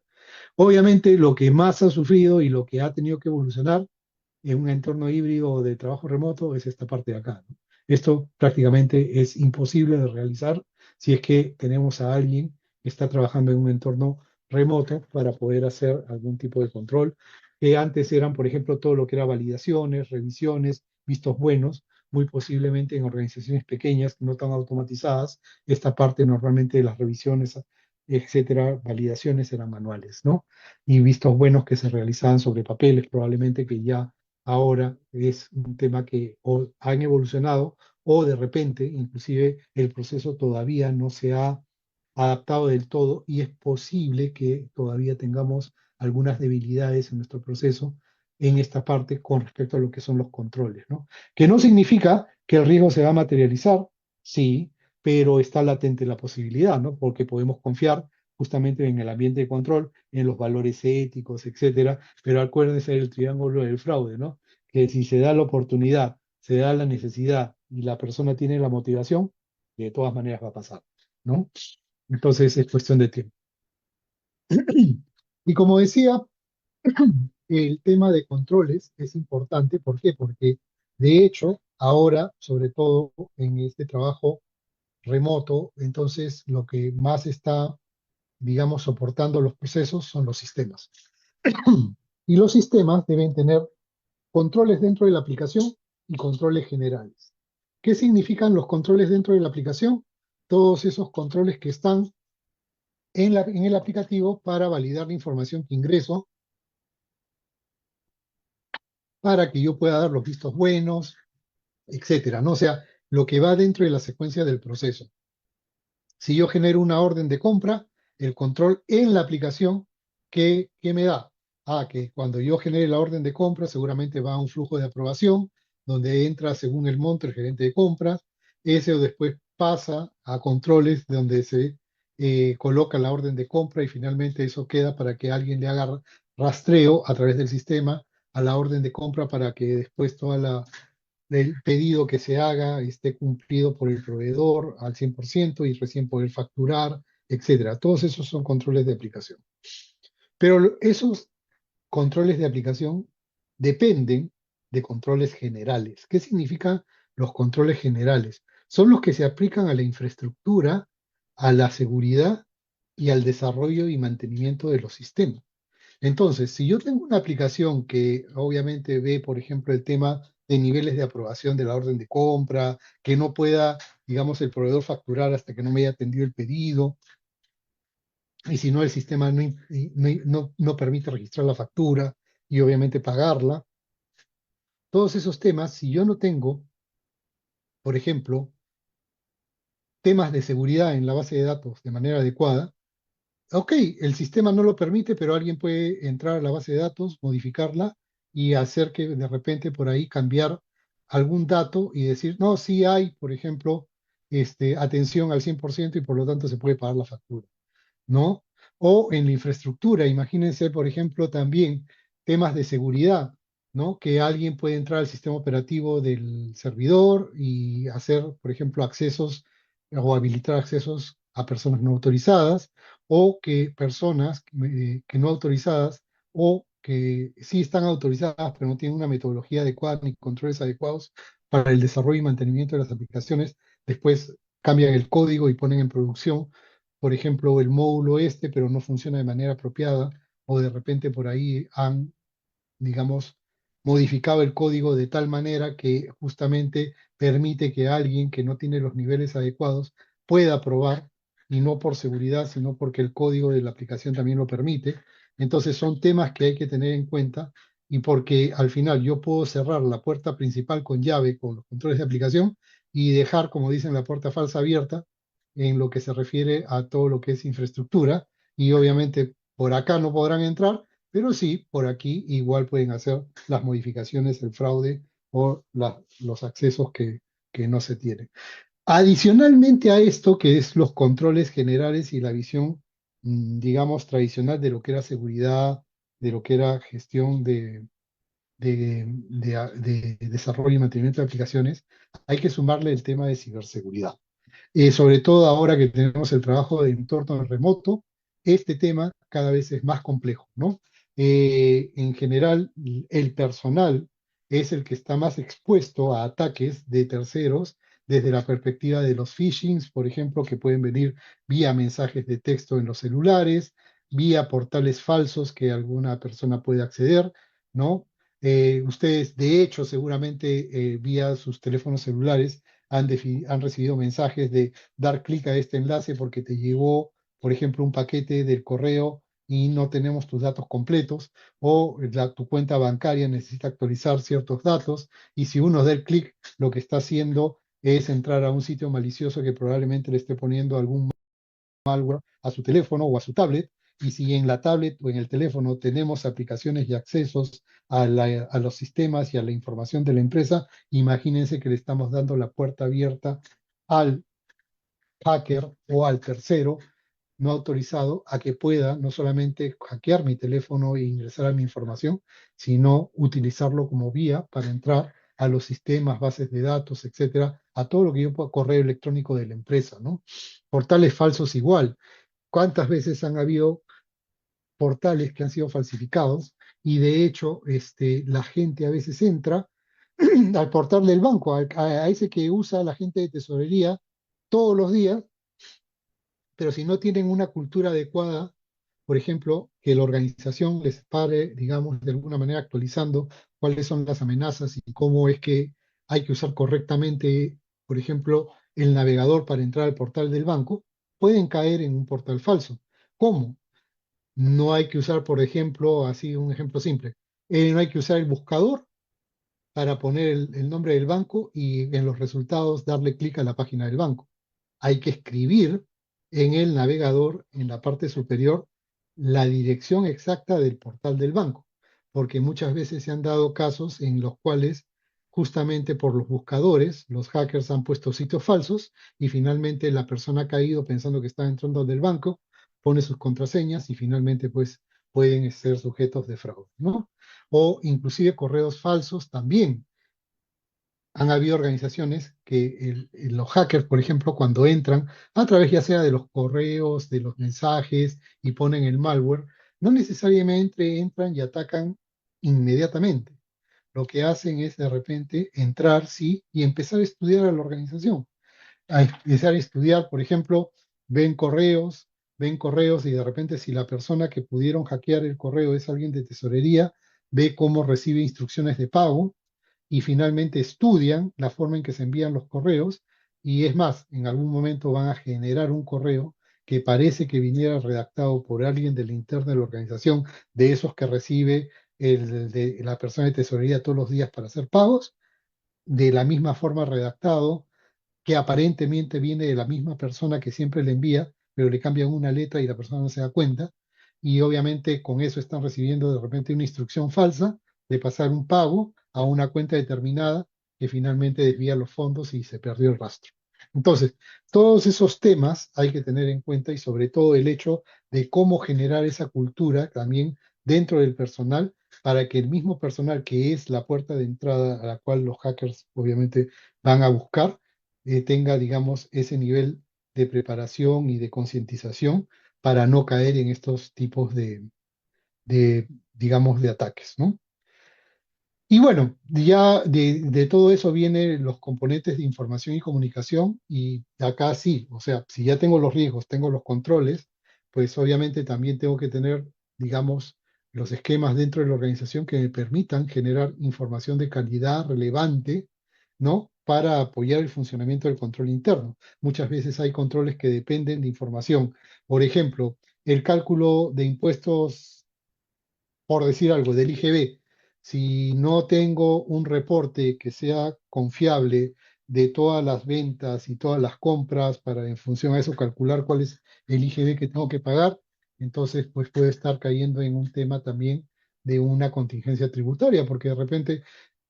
Obviamente, lo que más ha sufrido y lo que ha tenido que evolucionar en un entorno híbrido de trabajo remoto es esta parte de acá, ¿no? Esto prácticamente es imposible de realizar si es que tenemos a alguien que está trabajando en un entorno remoto para poder hacer algún tipo de control, que antes eran, por ejemplo, todo lo que era validaciones, revisiones, vistos buenos, muy posiblemente en organizaciones pequeñas, no tan automatizadas, esta parte normalmente de las revisiones, etcétera, validaciones eran manuales, ¿no? Y vistos buenos que se realizaban sobre papeles, probablemente que ya ahora es un tema que o han evolucionado o de repente inclusive el proceso todavía no se ha adaptado del todo y es posible que todavía tengamos algunas debilidades en nuestro proceso en esta parte con respecto a lo que son los controles, ¿no? Que no significa que el riesgo se va a materializar, sí, pero está latente la posibilidad, ¿no? Porque podemos confiar justamente en el ambiente de control, en los valores éticos, etcétera, pero acuérdense del triángulo del fraude, ¿no? Que si se da la oportunidad, se da la necesidad y la persona tiene la motivación, de todas maneras va a pasar, ¿no? Entonces es cuestión de tiempo. Y como decía, el tema de controles es importante. ¿Por qué? Porque de hecho, ahora, sobre todo en este trabajo remoto, entonces lo que más está digamos, soportando los procesos son los sistemas. Y los sistemas deben tener controles dentro de la aplicación y controles generales. ¿Qué significan los controles dentro de la aplicación? Todos esos controles que están en el aplicativo para validar la información que ingreso, para que yo pueda dar los vistos buenos, etcétera, ¿no? O sea, lo que va dentro de la secuencia del proceso. Si yo genero una orden de compra, el control en la aplicación, ¿qué me da? Que cuando yo genere la orden de compra, seguramente va a un flujo de aprobación, donde entra según el monto el gerente de compras, ese después pasa a controles donde se coloca la orden de compra y finalmente eso queda para que alguien le haga rastreo a través del sistema a la orden de compra para que después toda la del pedido que se haga esté cumplido por el proveedor al 100% y recién poder facturar, etcétera. Todos esos son controles de aplicación. Pero esos controles de aplicación dependen de controles generales. ¿Qué significan los controles generales? Son los que se aplican a la infraestructura, a la seguridad y al desarrollo y mantenimiento de los sistemas. Entonces, si yo tengo una aplicación que obviamente ve, por ejemplo, el tema de niveles de aprobación de la orden de compra, que no pueda, digamos, el proveedor facturar hasta que no me haya atendido el pedido, y si no, el sistema no permite registrar la factura y obviamente pagarla. Todos esos temas, si yo no tengo, por ejemplo, temas de seguridad en la base de datos de manera adecuada, ok, el sistema no lo permite, pero alguien puede entrar a la base de datos, modificarla y hacer que de repente por ahí cambiar algún dato y decir, no, sí hay, por ejemplo, atención al 100% y por lo tanto se puede pagar la factura. ¿No? O en la infraestructura, imagínense, por ejemplo, también temas de seguridad, ¿no? Que alguien puede entrar al sistema operativo del servidor y hacer, por ejemplo, accesos o habilitar accesos a personas no autorizadas, o que personas que no autorizadas o que sí están autorizadas, pero no tienen una metodología adecuada ni controles adecuados para el desarrollo y mantenimiento de las aplicaciones, después cambian el código y ponen en producción por ejemplo, el módulo pero no funciona de manera apropiada, o de repente por ahí han, digamos, modificado el código de tal manera que justamente permite que alguien que no tiene los niveles adecuados pueda probar, y no por seguridad, sino porque el código de la aplicación también lo permite. Entonces son temas que hay que tener en cuenta y porque al final yo puedo cerrar la puerta principal con llave, con los controles de aplicación, y dejar, como dicen, la puerta falsa abierta en lo que se refiere a todo lo que es infraestructura, y obviamente por acá no podrán entrar, pero sí, por aquí igual pueden hacer las modificaciones, el fraude o los accesos que no se tienen. Adicionalmente a esto, que es los controles generales y la visión, digamos, tradicional de lo que era seguridad, de lo que era gestión de desarrollo y mantenimiento de aplicaciones, hay que sumarle el tema de ciberseguridad. Sobre todo ahora que tenemos el trabajo de entorno remoto, este tema cada vez es más complejo, ¿no? En general, el personal es el que está más expuesto a ataques de terceros desde la perspectiva de los phishings, por ejemplo, que pueden venir vía mensajes de texto en los celulares, vía portales falsos que alguna persona puede acceder, ¿no? Ustedes, de hecho, seguramente vía sus teléfonos celulares han recibido mensajes de dar clic a este enlace porque te llegó, por ejemplo, un paquete del correo y no tenemos tus datos completos, o tu cuenta bancaria necesita actualizar ciertos datos, y si uno da el clic, lo que está haciendo es entrar a un sitio malicioso que probablemente le esté poniendo algún malware a su teléfono o a su tablet. Y si en la tablet o en el teléfono tenemos aplicaciones y accesos a los sistemas y a la información de la empresa, imagínense que le estamos dando la puerta abierta al hacker o al tercero no autorizado a que pueda no solamente hackear mi teléfono e ingresar a mi información, sino utilizarlo como vía para entrar a los sistemas, bases de datos, etcétera, a todo lo que yo pueda, correo electrónico de la empresa, ¿no? Portales falsos igual. ¿Cuántas veces han habido portales que han sido falsificados? Y de hecho, la gente a veces entra al portal del banco, a ese que usa la gente de tesorería todos los días, pero si no tienen una cultura adecuada, por ejemplo, que la organización les pare, digamos, de alguna manera actualizando cuáles son las amenazas y cómo es que hay que usar correctamente, por ejemplo, el navegador para entrar al portal del banco, pueden caer en un portal falso. ¿Cómo? No hay que usar, por ejemplo, así un ejemplo simple, no hay que usar el buscador para poner el nombre del banco y en los resultados darle clic a la página del banco. Hay que escribir en el navegador, en la parte superior, la dirección exacta del portal del banco, porque muchas veces se han dado casos en los cuales justamente por los buscadores, los hackers han puesto sitios falsos y finalmente la persona ha caído pensando que está entrando del banco, pone sus contraseñas y finalmente pues pueden ser sujetos de fraude, ¿no? O inclusive correos falsos también. Han habido organizaciones que los hackers, por ejemplo, cuando entran a través ya sea de los correos, de los mensajes y ponen el malware, no necesariamente entran y atacan inmediatamente. Lo que hacen es de repente entrar, sí, y empezar a estudiar a la organización, a empezar a estudiar, por ejemplo, ven correos, ven correos y de repente si la persona que pudieron hackear el correo es alguien de tesorería, ve cómo recibe instrucciones de pago y finalmente estudian la forma en que se envían los correos y es más, en algún momento van a generar un correo que parece que viniera redactado por alguien de la interna de la organización, de esos que recibe de la persona de tesorería todos los días para hacer pagos, de la misma forma redactado que aparentemente viene de la misma persona que siempre le envía, pero le cambian una letra y la persona no se da cuenta. Y obviamente con eso están recibiendo de repente una instrucción falsa de pasar un pago a una cuenta determinada que finalmente desvía los fondos y se perdió el rastro. Entonces, todos esos temas hay que tener en cuenta y sobre todo el hecho de cómo generar esa cultura también dentro del personal para que el mismo personal que es la puerta de entrada a la cual los hackers obviamente van a buscar, tenga, digamos, ese nivel de preparación y de concientización para no caer en estos tipos digamos, de ataques, ¿no? Y bueno, ya de todo eso vienen los componentes de información y comunicación y acá sí, o sea, si ya tengo los riesgos, tengo los controles, pues obviamente también tengo que tener, digamos, los esquemas dentro de la organización que me permitan generar información de calidad relevante, ¿no? Para apoyar el funcionamiento del control interno. Muchas veces hay controles que dependen de información. Por ejemplo, el cálculo de impuestos por decir algo, del IGB, si no tengo un reporte que sea confiable de todas las ventas y todas las compras para en función a eso calcular cuál es el IGB que tengo que pagar, entonces pues puede estar cayendo en un tema también de una contingencia tributaria, porque de repente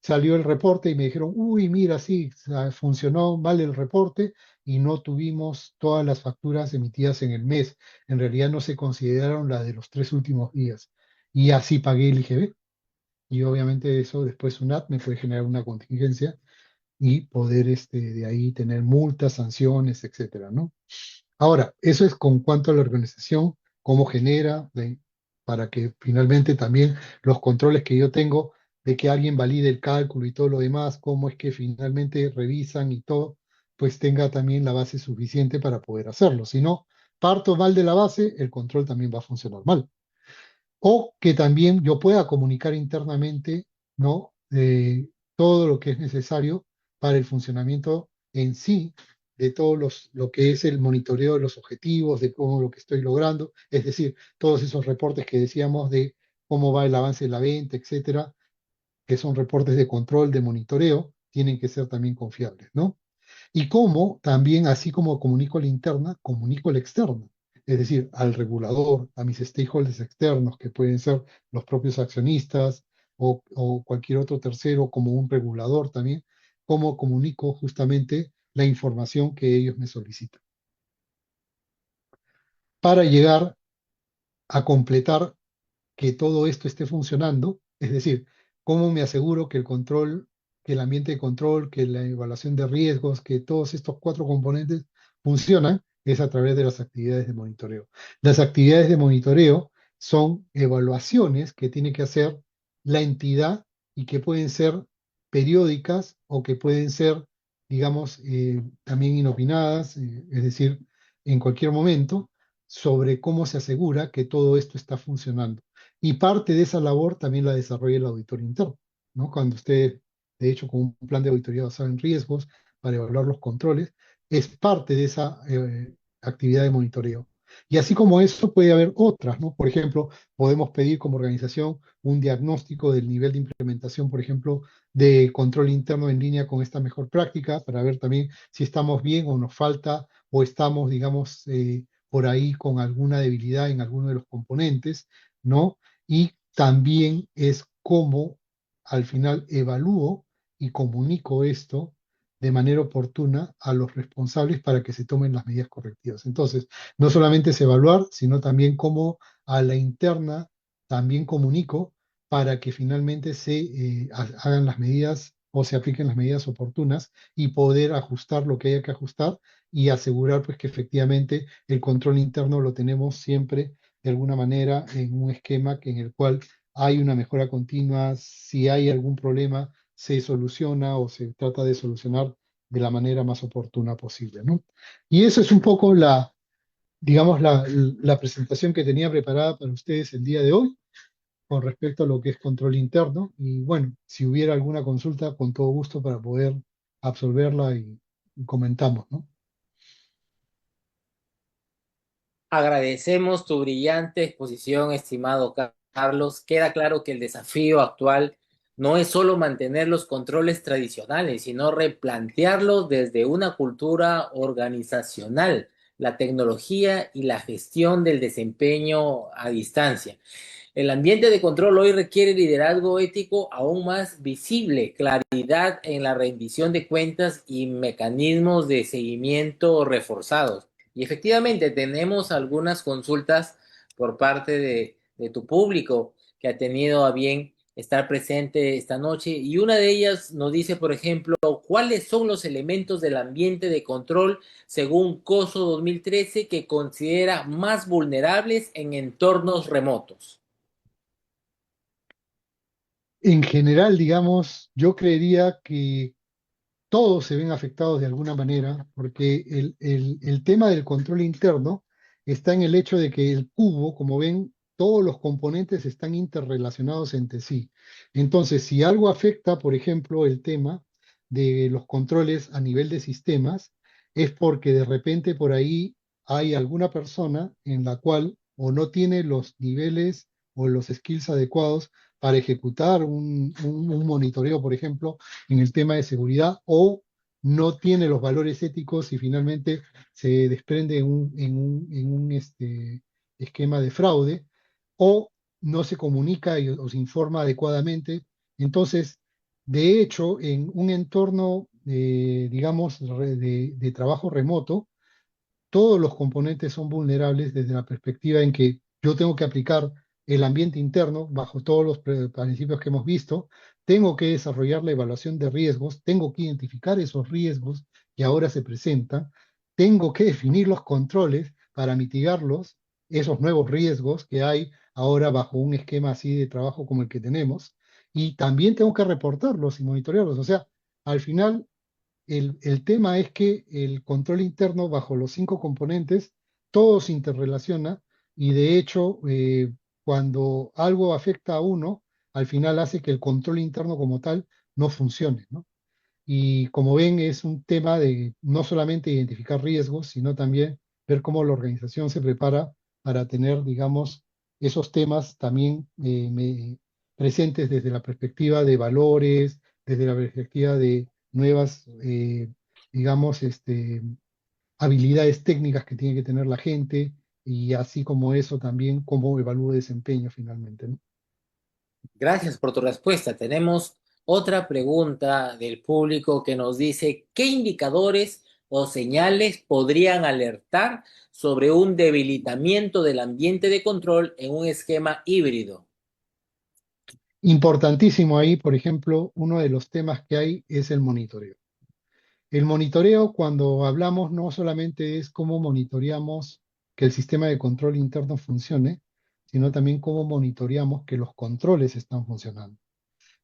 salió el reporte y me dijeron, uy, mira, sí, funcionó mal el reporte y no tuvimos todas las facturas emitidas en el mes. En realidad no se consideraron las de los 3 últimos días y así pagué el IGB. Y obviamente eso después SUNAT me puede generar una contingencia y poder de ahí tener multas, sanciones, etcétera, ¿no? Ahora, eso es con cuanto a la organización, cómo genera, para que finalmente también los controles que yo tengo de que alguien valide el cálculo y todo lo demás, cómo es que finalmente revisan y todo, pues tenga también la base suficiente para poder hacerlo. Si no, parto mal de la base, el control también va a funcionar mal o que también yo pueda comunicar internamente, ¿no? Todo lo que es necesario para el funcionamiento en sí de lo que es el monitoreo de los objetivos, de cómo lo que estoy logrando, es decir, todos esos reportes que decíamos de cómo va el avance de la venta, etcétera, que son reportes de control, de monitoreo, tienen que ser también confiables, ¿no? Y cómo también, así como comunico la interna, comunico la externa. Es decir, al regulador, a mis stakeholders externos, que pueden ser los propios accionistas o cualquier otro tercero como un regulador también, cómo comunico justamente la información que ellos me solicitan. Para llegar a completar que todo esto esté funcionando, es decir, cómo me aseguro que el control, que el ambiente de control, que la evaluación de riesgos, que todos estos 4 componentes funcionan, es a través de las actividades de monitoreo. Las actividades de monitoreo son evaluaciones que tiene que hacer la entidad y que pueden ser periódicas o que pueden ser, digamos, también inopinadas, es decir, en cualquier momento sobre cómo se asegura que todo esto está funcionando. Y parte de esa labor también la desarrolla el auditor interno, ¿no? Cuando usted, de hecho, con un plan de auditoría basado en riesgos para evaluar los controles, es parte de esa actividad de monitoreo. Y así como eso puede haber otras, ¿no? Por ejemplo, podemos pedir como organización un diagnóstico del nivel de implementación, por ejemplo, de control interno en línea con esta mejor práctica para ver también si estamos bien o nos falta o estamos, digamos, por ahí con alguna debilidad en alguno de los componentes, ¿no? Y también es cómo al final evalúo y comunico esto de manera oportuna a los responsables para que se tomen las medidas correctivas. Entonces, no solamente es evaluar, sino también cómo a la interna también comunico para que finalmente se hagan las medidas o se apliquen las medidas oportunas y poder ajustar lo que haya que ajustar y asegurar pues que efectivamente el control interno lo tenemos siempre de alguna manera en un esquema en el cual hay una mejora continua, si hay algún problema se soluciona o se trata de solucionar de la manera más oportuna posible, ¿no? Y eso es un poco digamos, la presentación que tenía preparada para ustedes el día de hoy con respecto a lo que es control interno. Y bueno, si hubiera alguna consulta, con todo gusto para poder absolverla y comentamos, ¿no? Agradecemos tu brillante exposición, estimado Carlos. Queda claro que el desafío actual no es solo mantener los controles tradicionales, sino replantearlos desde una cultura organizacional, la tecnología y la gestión del desempeño a distancia. El ambiente de control hoy requiere liderazgo ético aún más visible, claridad en la rendición de cuentas y mecanismos de seguimiento reforzados. Y efectivamente tenemos algunas consultas por parte de tu público que ha tenido a bien estar presente esta noche y una de ellas nos dice, por ejemplo, ¿cuáles son los elementos del ambiente de control según COSO 2013 que considera más vulnerables en entornos remotos? En general, digamos, yo creería que todos se ven afectados de alguna manera, porque el tema del control interno está en el hecho de que el cubo, como ven, todos los componentes están interrelacionados entre sí. Entonces, si algo afecta, por ejemplo, el tema de los controles a nivel de sistemas, es porque de repente por ahí hay alguna persona en la cual o no tiene los niveles o los skills adecuados para ejecutar un monitoreo, por ejemplo, en el tema de seguridad o no tiene los valores éticos y finalmente se desprende en un esquema de fraude o no se comunica o se informa adecuadamente. Entonces, de hecho, en un entorno, digamos, de trabajo remoto, todos los componentes son vulnerables desde la perspectiva en que yo tengo que aplicar el ambiente interno bajo todos los principios que hemos visto, tengo que desarrollar la evaluación de riesgos, tengo que identificar esos riesgos que ahora se presentan, tengo que definir los controles para mitigarlos, esos nuevos riesgos que hay ahora bajo un esquema así de trabajo como el que tenemos, y también tengo que reportarlos y monitorearlos. O sea, al final el tema es que el control interno bajo los cinco componentes, todo se interrelaciona y de hecho, cuando algo afecta a uno, al final hace que el control interno como tal no funcione, ¿no? Y como ven, es un tema de no solamente identificar riesgos, sino también ver cómo la organización se prepara para tener, digamos, esos temas también presentes desde la perspectiva de valores, desde la perspectiva de nuevas, digamos, habilidades técnicas que tiene que tener la gente y así como eso también cómo evalúa desempeño finalmente, ¿no? Gracias por tu respuesta. Tenemos otra pregunta del público que nos dice, ¿qué indicadores o señales podrían alertar sobre un debilitamiento del ambiente de control en un esquema híbrido? Importantísimo ahí, por ejemplo, uno de los temas que hay es el monitoreo. El monitoreo, cuando hablamos, no solamente es cómo monitoreamos que el sistema de control interno funcione, sino también cómo monitoreamos que los controles están funcionando.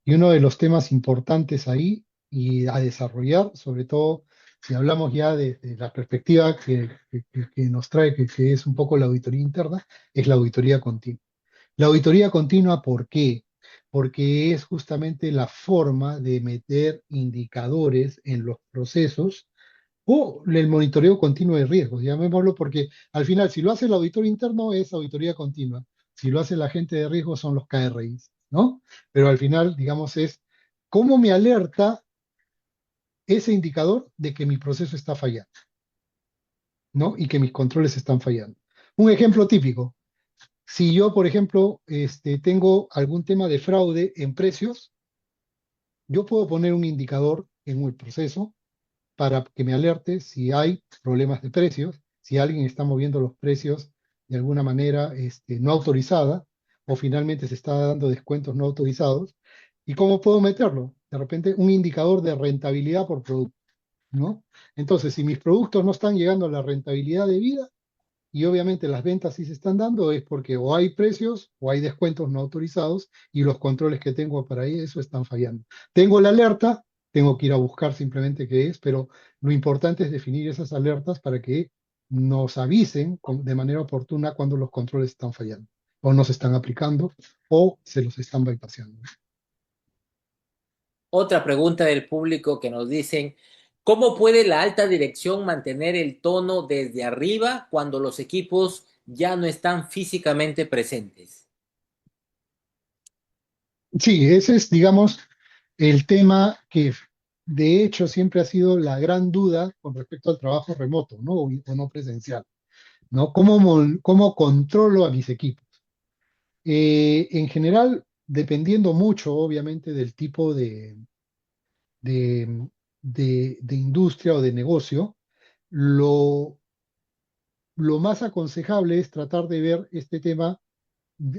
Y uno de los temas importantes ahí y a desarrollar, sobre todo Si hablamos ya de la perspectiva que nos trae, que es un poco la auditoría interna, es la auditoría continua. La auditoría continua, ¿por qué? Porque es justamente la forma de meter indicadores en los procesos o el monitoreo continuo de riesgos, llamémoslo, porque al final, si lo hace el auditor interno, es auditoría continua. Si lo hace el agente de riesgo, son los KRIs, ¿no? Pero al final, digamos, es cómo me alerta ese indicador de que mi proceso está fallando, ¿no? Y que mis controles están fallando. Un ejemplo típico, si yo, por ejemplo, tengo algún tema de fraude en precios, yo puedo poner un indicador en el proceso para que me alerte si hay problemas de precios, si alguien está moviendo los precios de alguna manera no autorizada o finalmente se está dando descuentos no autorizados. ¿Y cómo puedo meterlo? De repente un indicador de rentabilidad por producto, ¿no? Entonces, si mis productos no están llegando a la rentabilidad debida, y obviamente las ventas sí se están dando, es porque o hay precios o hay descuentos no autorizados y los controles que tengo para eso están fallando. Tengo la alerta, tengo que ir a buscar simplemente qué es, pero lo importante es definir esas alertas para que nos avisen de manera oportuna cuando los controles están fallando o no se están aplicando o se los están bypassando. Otra pregunta del público que nos dicen, ¿cómo puede la alta dirección mantener el tono desde arriba cuando los equipos ya no están físicamente presentes? Sí, ese es, digamos, el tema que de hecho siempre ha sido la gran duda con respecto al trabajo remoto, ¿no? O no presencial, ¿no? ¿Cómo controlo a mis equipos? En general, dependiendo mucho, obviamente, del tipo de, de industria o de negocio, lo, lo más aconsejable es tratar de ver este tema.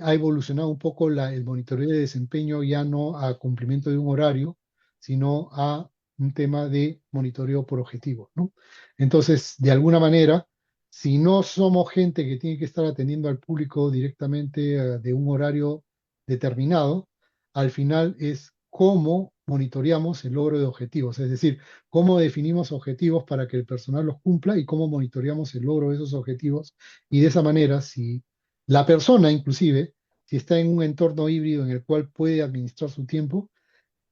Ha evolucionado un poco el monitoreo de desempeño ya no a cumplimiento de un horario, sino a un tema de monitoreo por objetivos, ¿no? Entonces, de alguna manera, si no somos gente que tiene que estar atendiendo al público directamente de un horario determinado, al final es cómo monitoreamos el logro de objetivos, es decir, cómo definimos objetivos para que el personal los cumpla y cómo monitoreamos el logro de esos objetivos. Y de esa manera, si la persona, inclusive, si está en un entorno híbrido en el cual puede administrar su tiempo,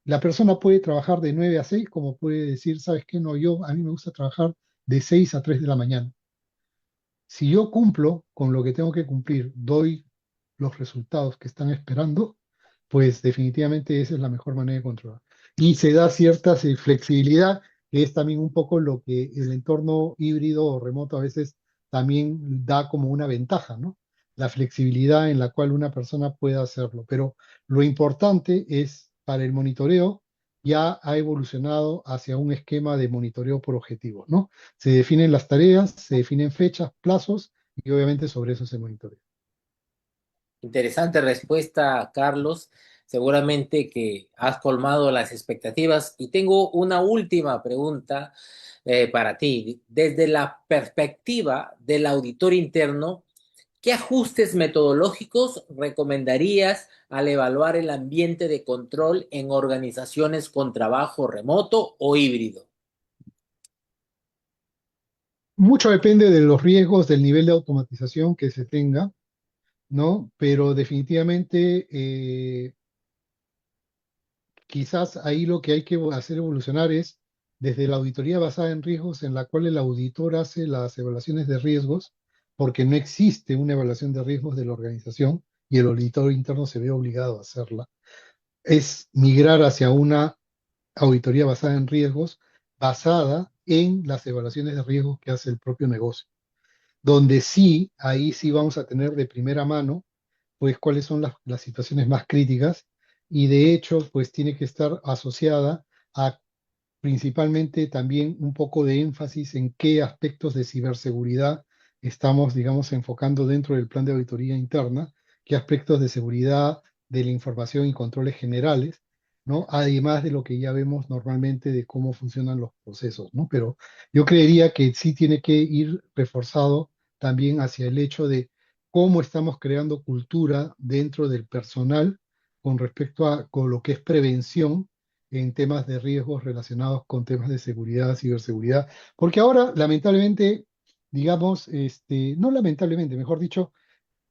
la persona puede trabajar de 9 a 6, como puede decir, ¿sabes qué? No, a mí me gusta trabajar de 6 a 3 de la mañana. Si yo cumplo con lo que tengo que cumplir, doy los resultados que están esperando, pues definitivamente esa es la mejor manera de controlar. Y se da cierta flexibilidad, que es también un poco lo que el entorno híbrido o remoto a veces también da como una ventaja, ¿no? La flexibilidad en la cual una persona puede hacerlo. Pero lo importante es, para el monitoreo, ya ha evolucionado hacia un esquema de monitoreo por objetivos, ¿no? Se definen las tareas, se definen fechas, plazos y obviamente sobre eso se monitorea. Interesante respuesta, Carlos. Seguramente que has colmado las expectativas. Y tengo una última pregunta para ti. Desde la perspectiva del auditor interno, ¿qué ajustes metodológicos recomendarías al evaluar el ambiente de control en organizaciones con trabajo remoto o híbrido? Mucho depende de los riesgos del nivel de automatización que se tenga, ¿no? Pero definitivamente quizás ahí lo que hay que hacer evolucionar es desde la auditoría basada en riesgos, en la cual el auditor hace las evaluaciones de riesgos, porque no existe una evaluación de riesgos de la organización y el auditor interno se ve obligado a hacerla. Es migrar hacia una auditoría basada en riesgos, basada en las evaluaciones de riesgos que hace el propio negocio, donde sí, ahí sí vamos a tener de primera mano, pues cuáles son las situaciones más críticas y de hecho, pues tiene que estar asociada a principalmente también un poco de énfasis en qué aspectos de ciberseguridad estamos, digamos, enfocando dentro del plan de auditoría interna, qué aspectos de seguridad de la información y controles generales, ¿no? Además de lo que ya vemos normalmente de cómo funcionan los procesos, ¿no? Pero yo creería que sí tiene que ir reforzado también hacia el hecho de cómo estamos creando cultura dentro del personal con respecto a con lo que es prevención en temas de riesgos relacionados con temas de seguridad, ciberseguridad, porque ahora, lamentablemente, digamos, no lamentablemente, mejor dicho,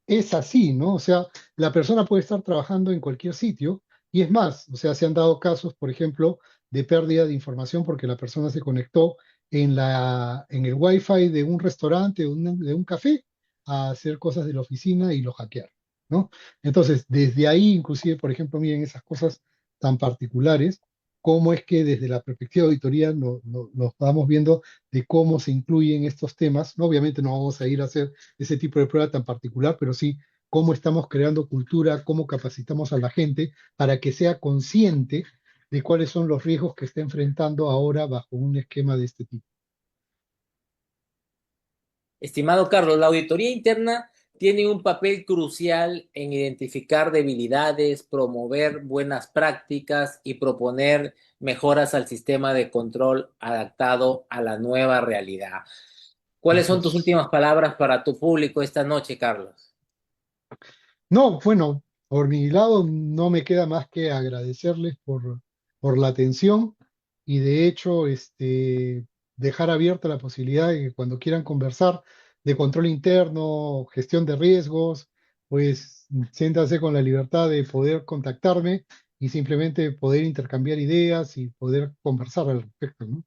es así, ¿no? O sea, la persona puede estar trabajando en cualquier sitio y es más, o sea, se han dado casos, por ejemplo, de pérdida de información porque la persona se conectó en el Wi-Fi de un restaurante, de un café, a hacer cosas de la oficina y lo hackearon, ¿no? Entonces, desde ahí, inclusive, por ejemplo, miren esas cosas tan particulares, cómo es que desde la perspectiva de auditoría nos vamos viendo de cómo se incluyen estos temas, ¿no? Obviamente no vamos a ir a hacer ese tipo de prueba tan particular, pero sí cómo estamos creando cultura, cómo capacitamos a la gente para que sea consciente de cuáles son los riesgos que está enfrentando ahora bajo un esquema de este tipo. Estimado Carlos, la auditoría interna tiene un papel crucial en identificar debilidades, promover buenas prácticas y proponer mejoras al sistema de control adaptado a la nueva realidad. ¿Cuáles Así son tus es. últimas palabras para tu público esta noche, Carlos? No, bueno, por mi lado no me queda más que agradecerles por la atención y de hecho dejar abierta la posibilidad de que cuando quieran conversar de control interno, gestión de riesgos, pues siéntanse con la libertad de poder contactarme y simplemente poder intercambiar ideas y poder conversar al respecto, ¿no?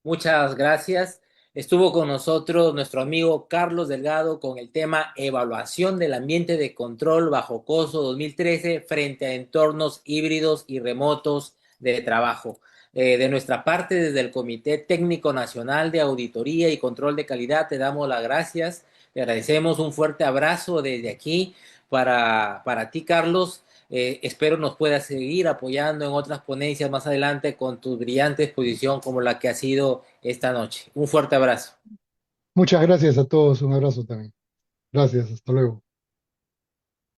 Muchas gracias. Estuvo con nosotros nuestro amigo Carlos Delgado con el tema Evaluación del ambiente de control bajo COSO 2013 frente a entornos híbridos y remotos de trabajo. De nuestra parte, desde el Comité Técnico Nacional de Auditoría y Control de Calidad, te damos las gracias. Te agradecemos un fuerte abrazo desde aquí para ti, Carlos. Espero nos puedas seguir apoyando en otras ponencias más adelante con tu brillante exposición como la que ha sido esta noche. Un fuerte abrazo. Muchas gracias a todos, un abrazo también. Gracias, hasta luego.